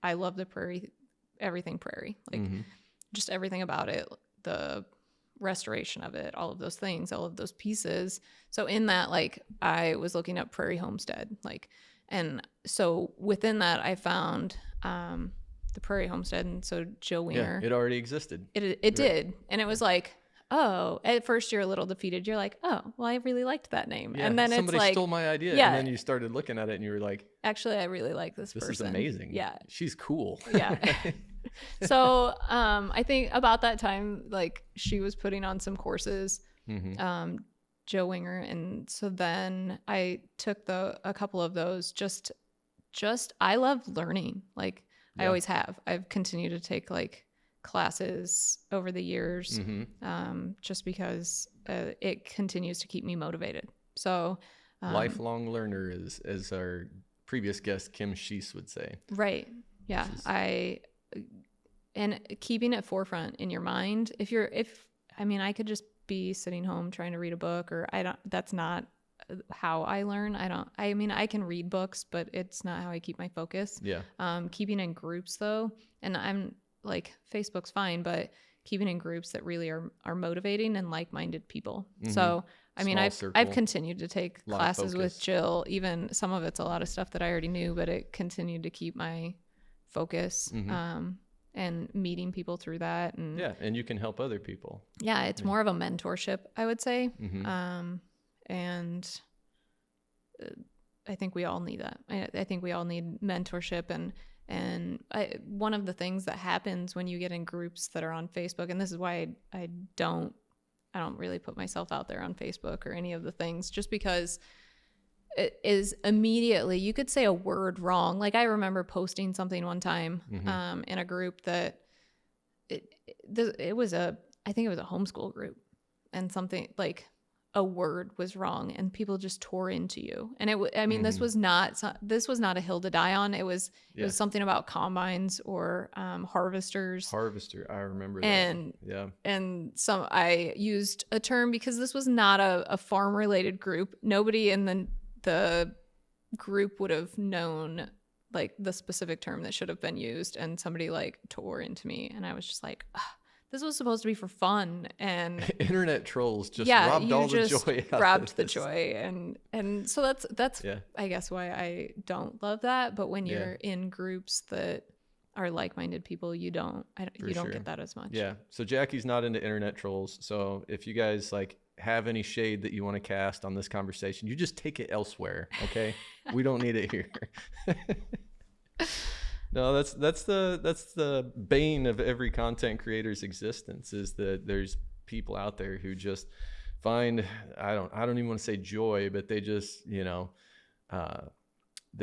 love the prairie, everything prairie, like just everything about it, the restoration of it, all of those things, all of those pieces. So in that, like, I was looking up Prairie Homestead, like, and so within that I found the Prairie Homestead. And so Joe Winger, it already existed. It did. And it was like, oh, at first you're a little defeated. You're like, oh, well, I really liked that name. Yeah, and then somebody it's like, stole my idea. Yeah. And then you started looking at it and you were like, actually, I really like this person. This is amazing. Yeah. She's cool. Yeah. So I think about that time, like, she was putting on some courses, Joe Winger. And so then I took a couple of those, just I love learning. Like, I always have. I've continued to take, like, classes over the years, just because it continues to keep me motivated. So lifelong learner, as our previous guest Kim Sheese would say. Right. Yeah. And keeping it forefront in your mind. I could just be sitting home trying to read a book, or that's not how I learn. I can read books, but it's not how I keep my focus. Yeah. Keeping in groups though, and I'm like, Facebook's fine, but keeping in groups that really are motivating and like-minded people. So, I've continued to take classes with Jill. Even some of it's a lot of stuff that I already knew, but it continued to keep my focus. and meeting people through that. And yeah, and you can help other people. yeah, it's more of a mentorship, I would say. Mm-hmm. And I think we all need that. I think we all need mentorship. And one of the things that happens when you get in groups that are on Facebook, and this is why I don't really put myself out there on Facebook or any of the things, just because it is immediately, you could say a word wrong. Like I remember posting something one time in a group that it was I think it was a homeschool group, and something like a word was wrong and people just tore into you. And this was not a hill to die on. It was something about combines or harvesters. Harvester, I remember and that. Yeah. And I used a term because this was not a farm related group. Nobody in the group would have known like the specific term that should have been used, and somebody like tore into me, and I was just like, this was supposed to be for fun. And internet trolls just robbed all the joy out robbed of the this. joy. And so that's I guess why I don't love that. But when you're in groups that are like-minded people, you don't get that as much. Yeah. So Jackie's not into internet trolls. So if you guys like have any shade that you want to cast on this conversation, you just take it elsewhere. Okay. We don't need it here. No, that's the bane of every content creator's existence, is that there's people out there who just find, I don't even want to say joy, but they just, they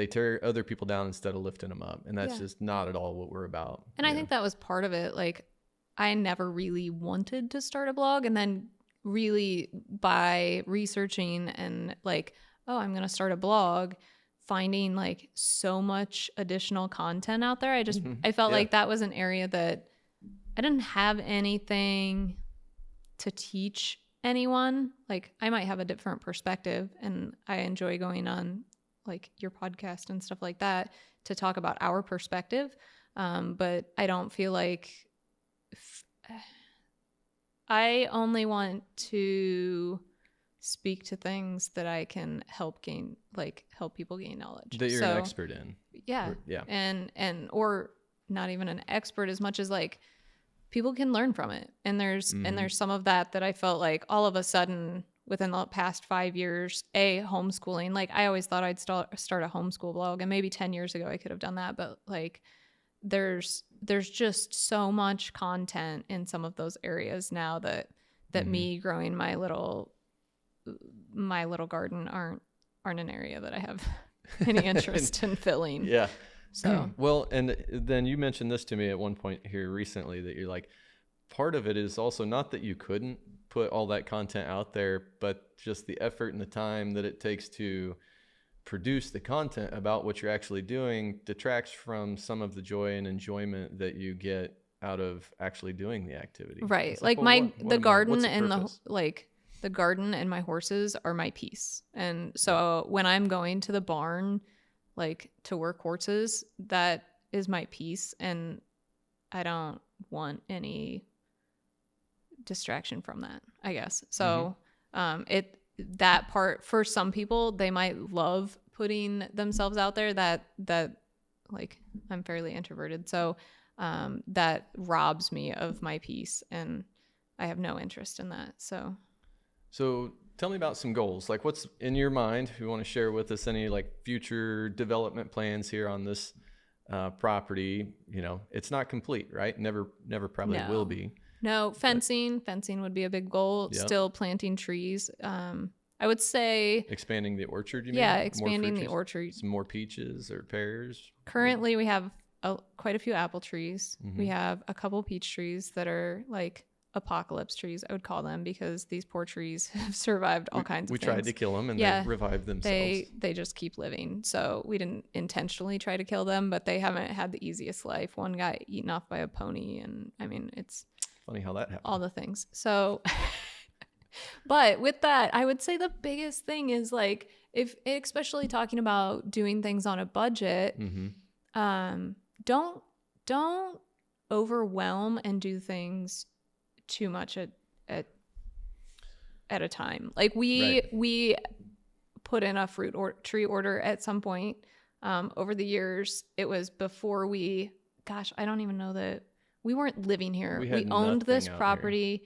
tear other people down instead of lifting them up. And that's just not at all what we're about. And I think that was part of it. Like I never really wanted to start a blog, and then really by researching and like, oh, I'm going to start a blog, finding like so much additional content out there. I felt like that was an area that I didn't have anything to teach anyone. Like I might have a different perspective, and I enjoy going on like your podcast and stuff like that to talk about our perspective. But I don't feel like I only want to speak to things that I can help people gain knowledge that you're an expert in. Yeah. And or not even an expert, as much as like people can learn from it. And there's some of that I felt like all of a sudden within the past 5 years, homeschooling, like I always thought I'd start a homeschool blog, and maybe 10 years ago I could have done that. But like there's just so much content in some of those areas now that me growing my little garden aren't an area that I have any interest in filling. Yeah. So well, and then you mentioned this to me at one point here recently, that you're like, part of it is also not that you couldn't put all that content out there, but just the effort and the time that it takes to produce the content about what you're actually doing detracts from some of the joy and enjoyment that you get out of actually doing the activity. Right. It's like the garden and the garden and my horses are my peace. And so when I'm going to the barn, like to work horses, that is my peace. And I don't want any distraction from that, I guess. So that part, for some people, they might love putting themselves out there, that like I'm fairly introverted. So that robs me of my peace, and I have no interest in that. So tell me about some goals. Like what's in your mind? If you want to share with us any like future development plans here on this property. It's not complete, right? Never probably will be. No, fencing would be a big goal. Yep. Still planting trees. I would say expanding the orchard. You mean? Yeah, expanding the orchard. Some more peaches or pears. Currently, we have quite a few apple trees. Mm-hmm. We have a couple peach trees that are like apocalypse trees, I would call them, because these poor trees have survived all kinds of things. We tried to kill them, and they revived themselves. They just keep living. So we didn't intentionally try to kill them, but they haven't had the easiest life. One got eaten off by a pony, and I mean, it's funny how that happened. All the things. So, but with that, I would say the biggest thing is like, especially talking about doing things on a budget, don't overwhelm and do things too much at a time. Like we put in a fruit or tree order at some point over the years. It was before I don't even know that we weren't living here. We We had owned this nothing out property.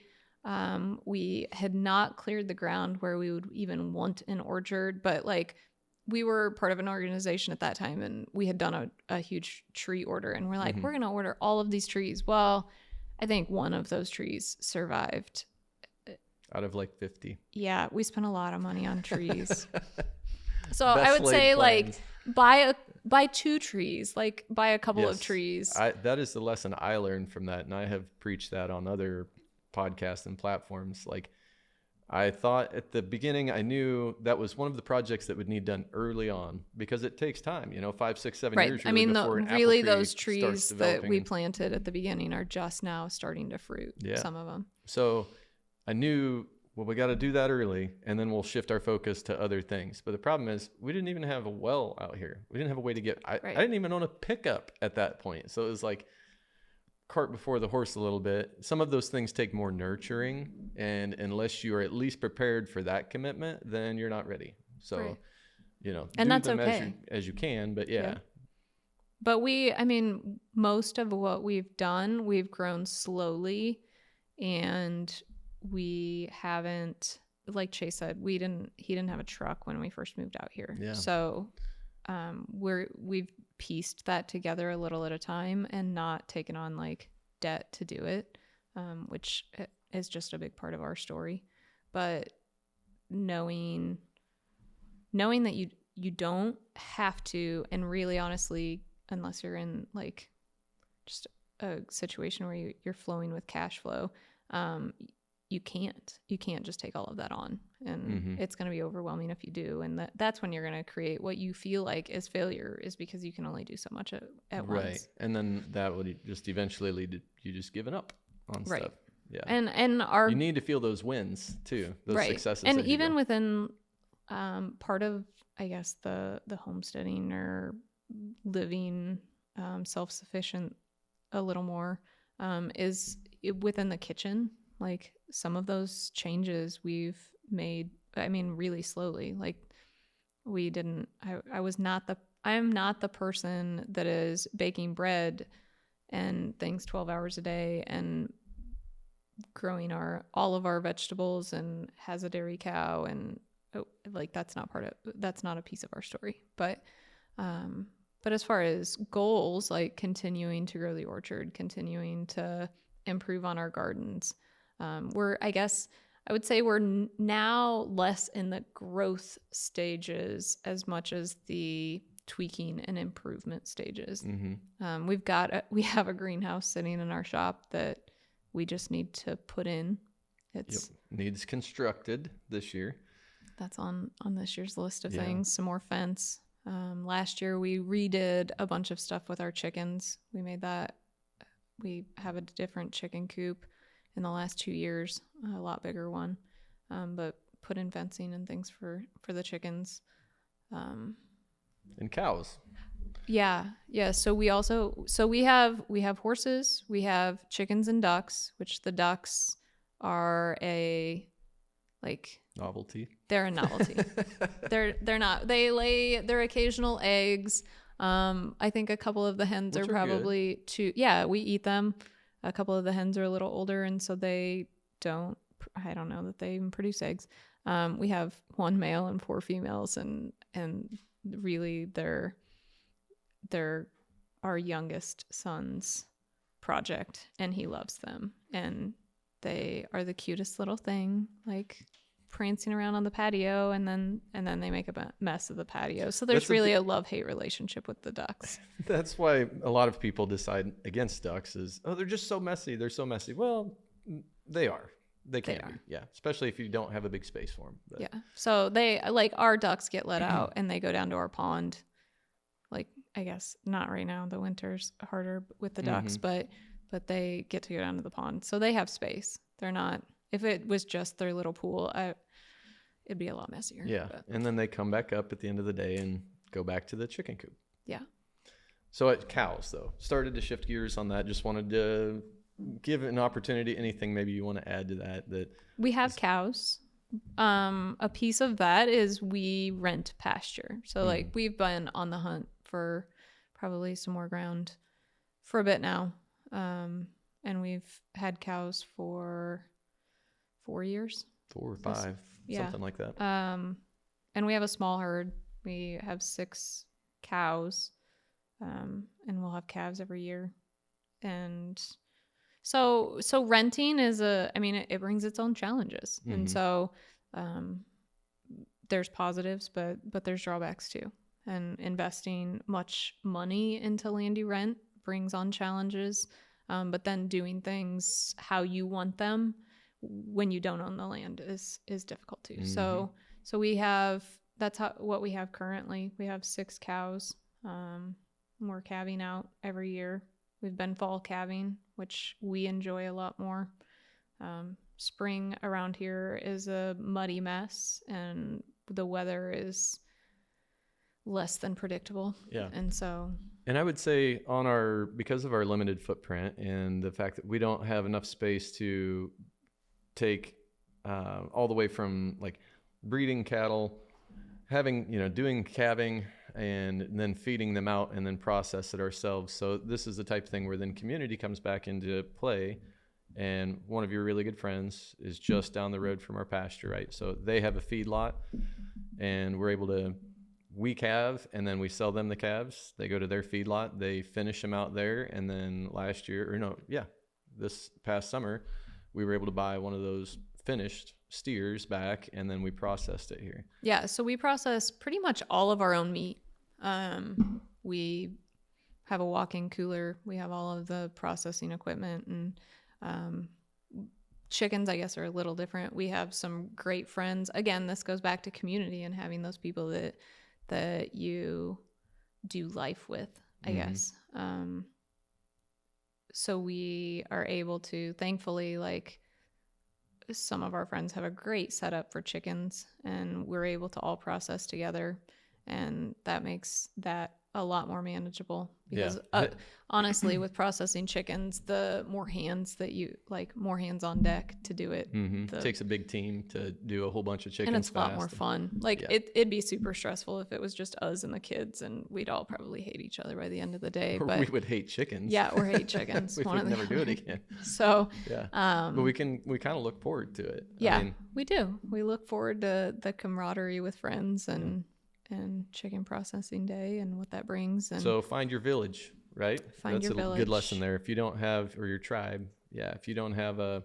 We had not cleared the ground where we would even want an orchard, but like we were part of an organization at that time, and we had done a huge tree order, and we're like, we're going to order all of these trees. Well, I think one of those trees survived. Out of like 50. Yeah, we spent a lot of money on trees. So Best I would say laid like buy 2 trees, like buy a couple of trees. That is the lesson I learned from that, and I have preached that on other podcasts and platforms. Like, I thought at the beginning, I knew that was one of the projects that would need done early on, because it takes time, 5, 6, 7 Right. years. I mean, before an really apple tree those starts trees that developing. we planted at the beginning are just now starting to fruit. Yeah. Some of them. So I knew, well, we got to do that early, and then we'll shift our focus to other things. But the problem is, we didn't even have a well out here. We didn't have a way to get. I didn't even own a pickup at that point. So it was like cart before the horse a little bit. Some of those things take more nurturing, and unless you are at least prepared for that commitment, then you're not ready. So, Right. do And that's them okay. as you can. But yeah. But most of what we've done, we've grown slowly, and we haven't, like Chase said, he didn't have a truck when we first moved out here. Yeah. So we've pieced that together a little at a time and not taken on like debt to do it, which is just a big part of our story. But knowing that you don't have to, and really honestly, unless you're in like just a situation where you're flowing with cash flow, you can't just take all of that on, and it's going to be overwhelming if you do. And that's when you're going to create what you feel like is failure, is because you can only do so much at once. Right. And then that would just eventually lead to you just giving up on stuff. Yeah. And you need to feel those wins too, those successes. And even within part of, I guess, the homesteading or living self-sufficient a little more is within the kitchen. Like some of those changes we've made, really slowly. Like I am not the person that is baking bread and things 12 hours a day and growing all of our vegetables and has a dairy cow, and that's not a piece of our story. But as far as goals, like continuing to grow the orchard, continuing to improve on our gardens, I would say we're now less in the growth stages as much as the tweaking and improvement stages. We have a greenhouse sitting in our shop that we just need to put in. Needs constructed this year. That's on this year's list of things. Some more fence. Last year we redid a bunch of stuff with our chickens. We have a different chicken coop in the last 2 years, a lot bigger one, but put in fencing and things for the chickens. And cows. Yeah. So we have horses, we have chickens and ducks, which the ducks are novelty. They're a novelty. They're not. They lay their occasional eggs. I think a couple of the hens are probably too. Yeah, we eat them. A couple of the hens are a little older, and so I don't know that they even produce eggs. We have 1 male and 4 females, and really they're our youngest son's project, and he loves them, and they are the cutest little thing, like prancing around on the patio, and then they make a mess of the patio. So there's really a love-hate relationship with the ducks. That's why a lot of people decide against ducks is, they're just so messy. They're so messy. Well, they are. They can be. Yeah. Especially if you don't have a big space for them. But. Yeah. So our ducks get let out and they go down to our pond. Like, I guess not right now. The winter's harder with the ducks, but they get to go down to the pond. So they have space. They're not, if it was just their little pool, it'd be a lot messier. Yeah. But. And then they come back up at the end of the day and go back to the chicken coop. Yeah. So at cows, though, started to shift gears on that. Just wanted to give an opportunity. Anything maybe you want to add to that? We have cows. A piece of that is we rent pasture. So we've been on the hunt for probably some more ground for a bit now. and we've had cows for 4 years. 4 or 5, yeah. something like that. And we have a small herd. We have 6 cows, and we'll have calves every year. And so renting is it brings its own challenges. And so there's positives, but there's drawbacks too. And investing much money into land you rent brings on challenges. But then doing things how you want them when you don't own the land is difficult too. So that's what we have currently. We have 6 cows. We're calving out every year. We've been fall calving, which we enjoy a lot more. Spring around here is a muddy mess, and the weather is less than predictable. Yeah. And I would say because of our limited footprint and the fact that we don't have enough space to take all the way from like breeding cattle, doing calving and then feeding them out and then process it ourselves. So this is the type of thing where then community comes back into play. And one of your really good friends is just down the road from our pasture, right? So they have a feed lot, and we calve and then we sell them the calves. They go to their feed lot, they finish them out there. And then this past summer, we were able to buy one of those finished steers back, and then we processed it here. Yeah, so we process pretty much all of our own meat. We have a walk-in cooler. We have all of the processing equipment, and chickens, I guess, are a little different. We have some great friends. Again, this goes back to community and having those people that you do life with, I guess. So we are able to, thankfully, like, some of our friends have a great setup for chickens, and we're able to all process together, and that makes that a lot more manageable because honestly, with processing chickens, the more hands on deck to do it. It takes a big team to do a whole bunch of chickens, and it's a lot more fun. It'd be super stressful if it was just us and the kids, and we'd all probably hate each other by the end of the day. Or we would hate chickens. Yeah, or hate chickens. We would never do it again. So but we kind of look forward to it. Yeah, we do. We look forward to the camaraderie with friends and chicken processing day and what that brings. And so find your village, right? That's a good lesson there. If you don't have, or your tribe, if you don't have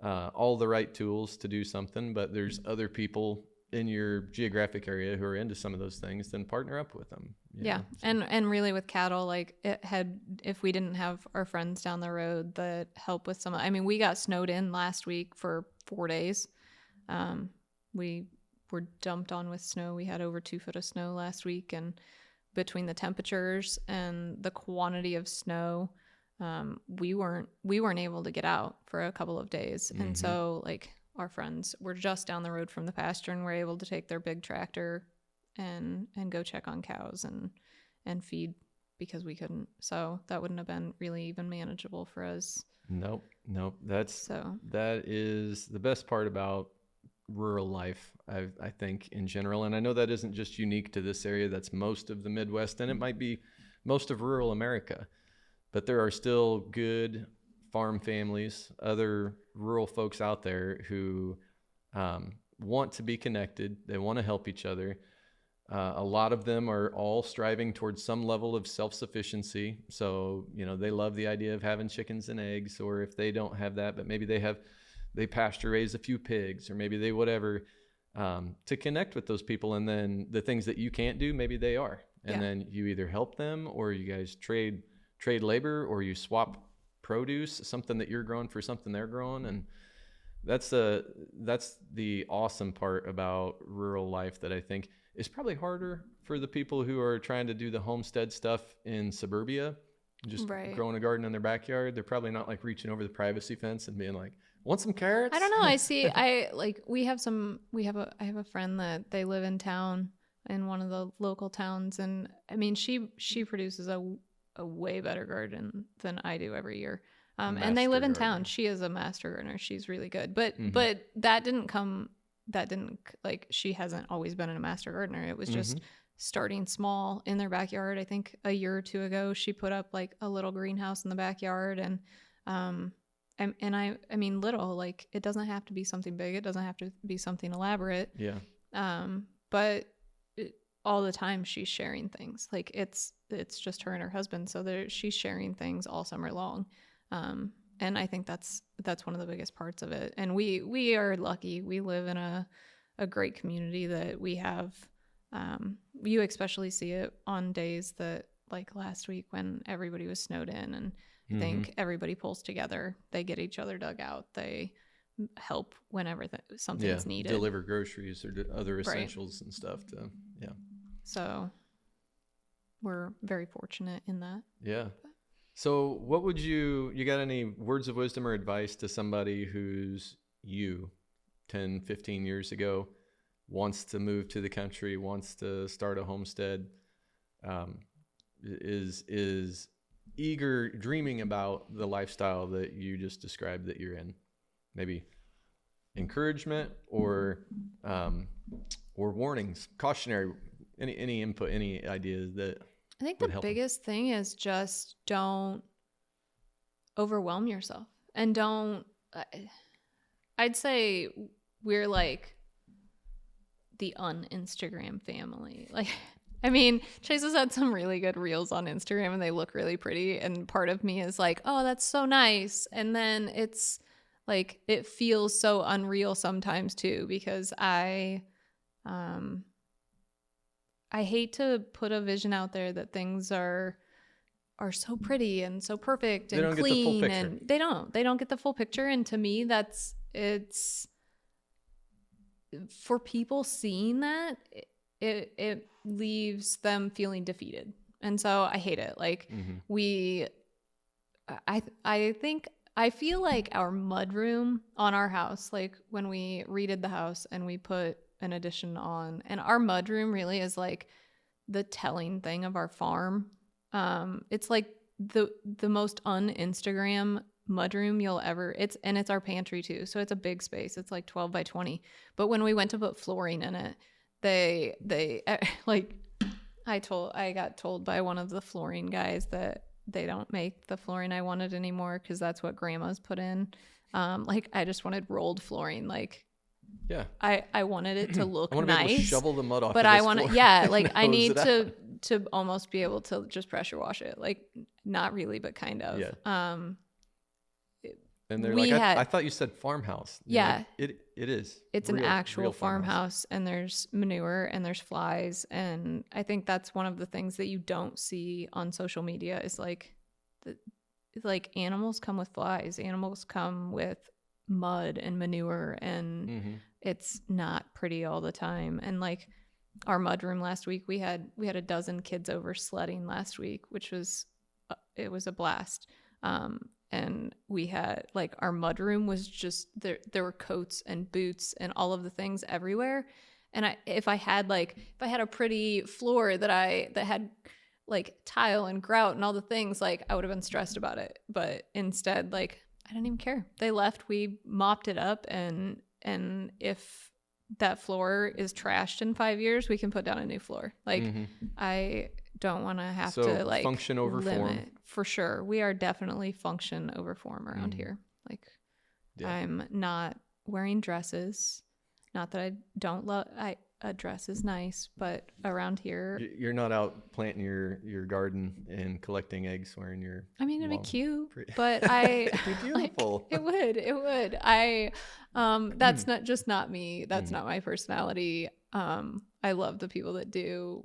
all the right tools to do something, but there's other people in your geographic area who are into some of those things, then partner up with them. Yeah. And really with cattle, if we didn't have our friends down the road that help with we got snowed in last week for 4 days. We were dumped on with snow. We had over 2 foot of snow last week, and between the temperatures and the quantity of snow, we weren't able to get out for a couple of days. And so our friends were just down the road from the pasture, and were able to take their big tractor and go check on cows and feed, because we couldn't. So that wouldn't have been really even manageable for us. Nope. That is the best part about rural life, I think, in general. And I know that isn't just unique to this area. That's most of the Midwest, and it might be most of rural America. But there are still good farm families, other rural folks out there who want to be connected. They want to help each other. A lot of them are all striving towards some level of self-sufficiency. So, they love the idea of having chickens and eggs, or if they don't have that, but maybe they pasture raise a few pigs, or maybe they whatever, to connect with those people. And then the things that you can't do, maybe they are. And then you either help them, or you guys trade labor, or you swap produce, something that you're growing for something they're growing. And that's the awesome part about rural life that I think is probably harder for the people who are trying to do the homestead stuff in suburbia, just growing a garden in their backyard. They're probably not reaching over the privacy fence and being like, want some carrots? I don't know. I have a friend that they live in town, in one of the local towns. And she produces a way better garden than I do every year. And they live in town. She is a master gardener. She's really good. But she hasn't always been a master gardener. It was just starting small in their backyard. I think a year or 2 ago, she put up a little greenhouse in the backyard, and I mean, little, like, it doesn't have to be something big. It doesn't have to be something elaborate. Yeah. But all the time she's sharing things. Like, it's just her and her husband. So she's sharing things all summer long. And I think that's one of the biggest parts of it. And we are lucky. We live in a great community that we have. You especially see it on days that, like last week when everybody was snowed in, and I think everybody pulls together. They get each other dug out. They help whenever something's needed. Deliver groceries or other essentials and stuff. So we're very fortunate in that. Yeah. So what would you got any words of wisdom or advice to somebody who's 10, 15 years ago, wants to move to the country, wants to start a homestead, is eager, dreaming about the lifestyle that you just described that you're in? Maybe encouragement or warnings, cautionary, any input, any ideas that I think the biggest thing is just don't overwhelm yourself, and don't, I'd say we're like the un-Instagram family. Like, I mean, Chase has had some really good reels on Instagram and they look really pretty. And part of me is like, oh, that's so nice. And then it's like, it feels so unreal sometimes too, because I hate to put a vision out there that things are so pretty and so perfect and clean, and they don't get the full picture. And to me, it's for people seeing that, it leaves them feeling defeated. And so I hate it. Like, I feel like our mudroom on our house, like when we redid the house and we put an addition on, and our mudroom really is like the telling thing of our farm. It's like the most un-Instagram mudroom you'll ever, it's our pantry too. So it's a big space. It's like 12 by 20. But when we went to put flooring in it, they like, I got told by one of the flooring guys that they don't make the flooring I wanted anymore, because that's what grandma's put in. Like, I just wanted rolled flooring. Like, yeah, I wanted it to look nice. I want to be able to shovel the mud off. But I want to, like, I need to almost be able to just pressure wash it. Like, not really, but kind of. Yeah. And they're like, I thought you said farmhouse. Yeah. It is. It's an actual farmhouse, and there's manure and there's flies. And I think that's one of the things that you don't see on social media is like, animals come with flies. Animals come with mud and manure, and it's not pretty all the time. And like our mudroom last week, we had a dozen kids over sledding last week, which was, it was a blast. And we had, like, our mudroom was just there were coats and boots and all of the things everywhere. And if I had a pretty floor that had like tile and grout and all the things, like, I would have been stressed about it. But instead, like, I didn't even care. They left, we mopped it up, and if that floor is trashed in 5 years, we can put down a new floor. Like, I don't want to have to, like, function over form. For sure. We are definitely function over form around here. Like, I'm not wearing dresses. Not that I don't love, a dress is nice, but around here, you're not out planting your garden and collecting eggs wearing your, I mean, it'd be cute, but it'd be beautiful. Like, it would. That's not me. That's not my personality. I love the people that do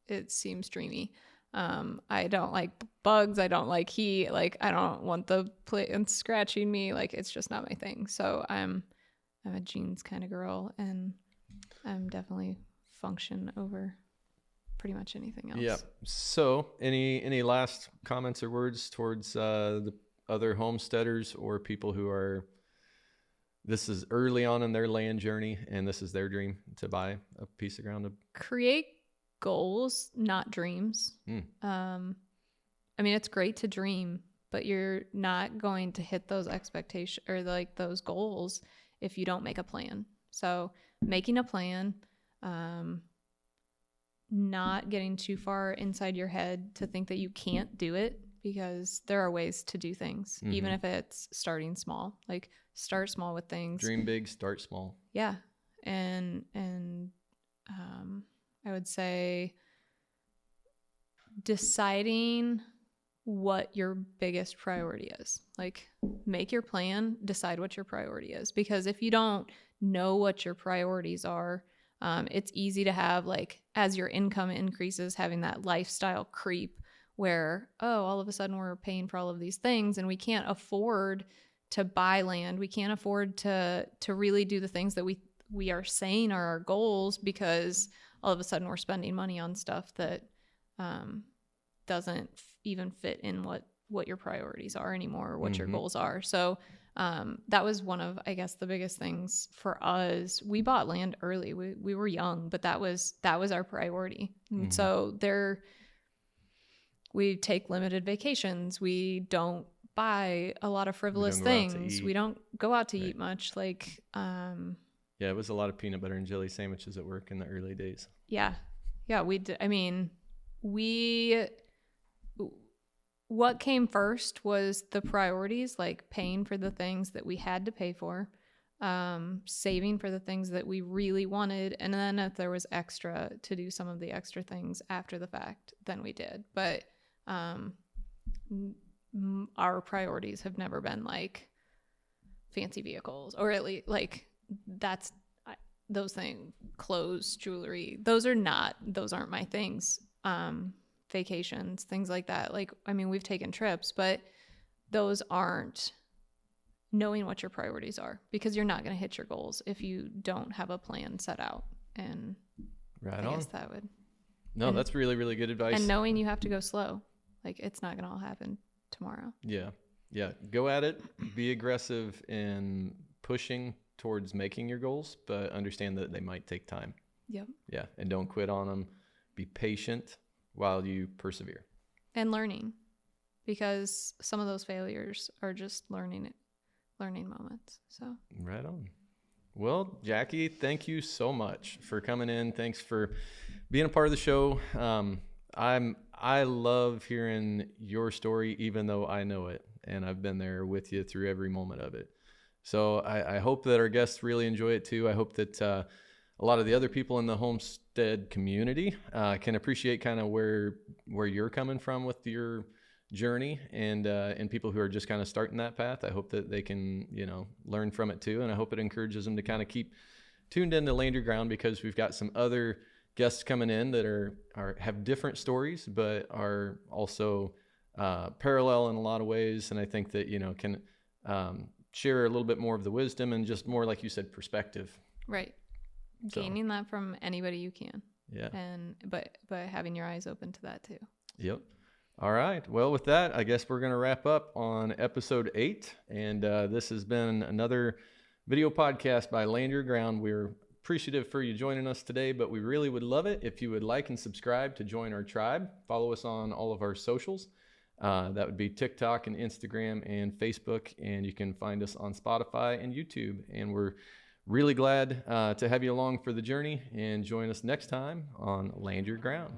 it seems dreamy. I don't like bugs. I don't like heat. Like, I don't want the plants scratching me. Like, it's just not my thing. So I'm a jeans kind of girl, and I'm definitely function over pretty much anything else. Yeah. So any last comments or words towards the other homesteaders or people who this is early on in their land journey and this is their dream to buy a piece of ground? Create goals, not dreams. I mean, it's great to dream, but you're not going to hit those expectations or like those goals if you don't make a plan. So making a plan, not getting too far inside your head to think that you can't do it, because there are ways to do things, even if it's starting small. Like start small with things. Dream big, start small. Yeah. And I would say deciding what your biggest priority is. Like make your plan, decide what your priority is. Because if you don't know what your priorities are, it's easy to have, like, as your income increases, having that lifestyle creep where, oh, all of a sudden we're paying for all of these things and we can't afford to buy land. We can't afford to really do the things that we are saying are our goals, because all of a sudden we're spending money on stuff that doesn't even fit in what your priorities are anymore, or what your goals are. So that was one of, I guess, the biggest things for us. We bought land early. We were young, but that was our priority. And so we take limited vacations. We don't buy a lot of frivolous things. We don't go out to eat much. Like, yeah, it was a lot of peanut butter and jelly sandwiches at work in the early days. Yeah. What came first was the priorities, like paying for the things that we had to pay for, saving for the things that we really wanted. And then if there was extra, to do some of the extra things after the fact, then we did. But our priorities have never been like fancy vehicles, or at least like those things, clothes, jewelry. Those aren't my things. Vacations, things like that. Like, I mean, we've taken trips, but those aren't knowing what your priorities are, because you're not going to hit your goals if you don't have a plan set out. And I guess that would. No, that's really, really good advice. And knowing you have to go slow. Like, it's not going to all happen tomorrow. Yeah. Yeah. Go at it. Be aggressive in pushing towards making your goals, but understand that they might take time. Yep. Yeah. And don't quit on them. Be patient while you persevere. And learning, because some of those failures are just learning moments. So right on. Well, Jackie, thank you so much for coming in. Thanks for being a part of the show. I love hearing your story, even though I know it, and I've been there with you through every moment of it. So I hope that our guests really enjoy it too. I hope that a lot of the other people in the homestead community can appreciate kind of where you're coming from with your journey, and people who are just kind of starting that path. I hope that they can, learn from it too. And I hope it encourages them to kind of keep tuned into Land Your Ground, because we've got some other guests coming in that have different stories, but are also parallel in a lot of ways. And I think that, can share a little bit more of the wisdom and just more, like you said, perspective. Right. Gaining that from anybody you can. Yeah. But having your eyes open to that too. Yep. All right. Well, with that, I guess we're going to wrap up on episode 8. And this has been another video podcast by Land Your Ground. We're appreciative for you joining us today, but we really would love it if you would like and subscribe to join our tribe. Follow us on all of our socials. That would be TikTok and Instagram and Facebook. And you can find us on Spotify and YouTube. And we're really glad to have you along for the journey, and join us next time on Land Your Ground.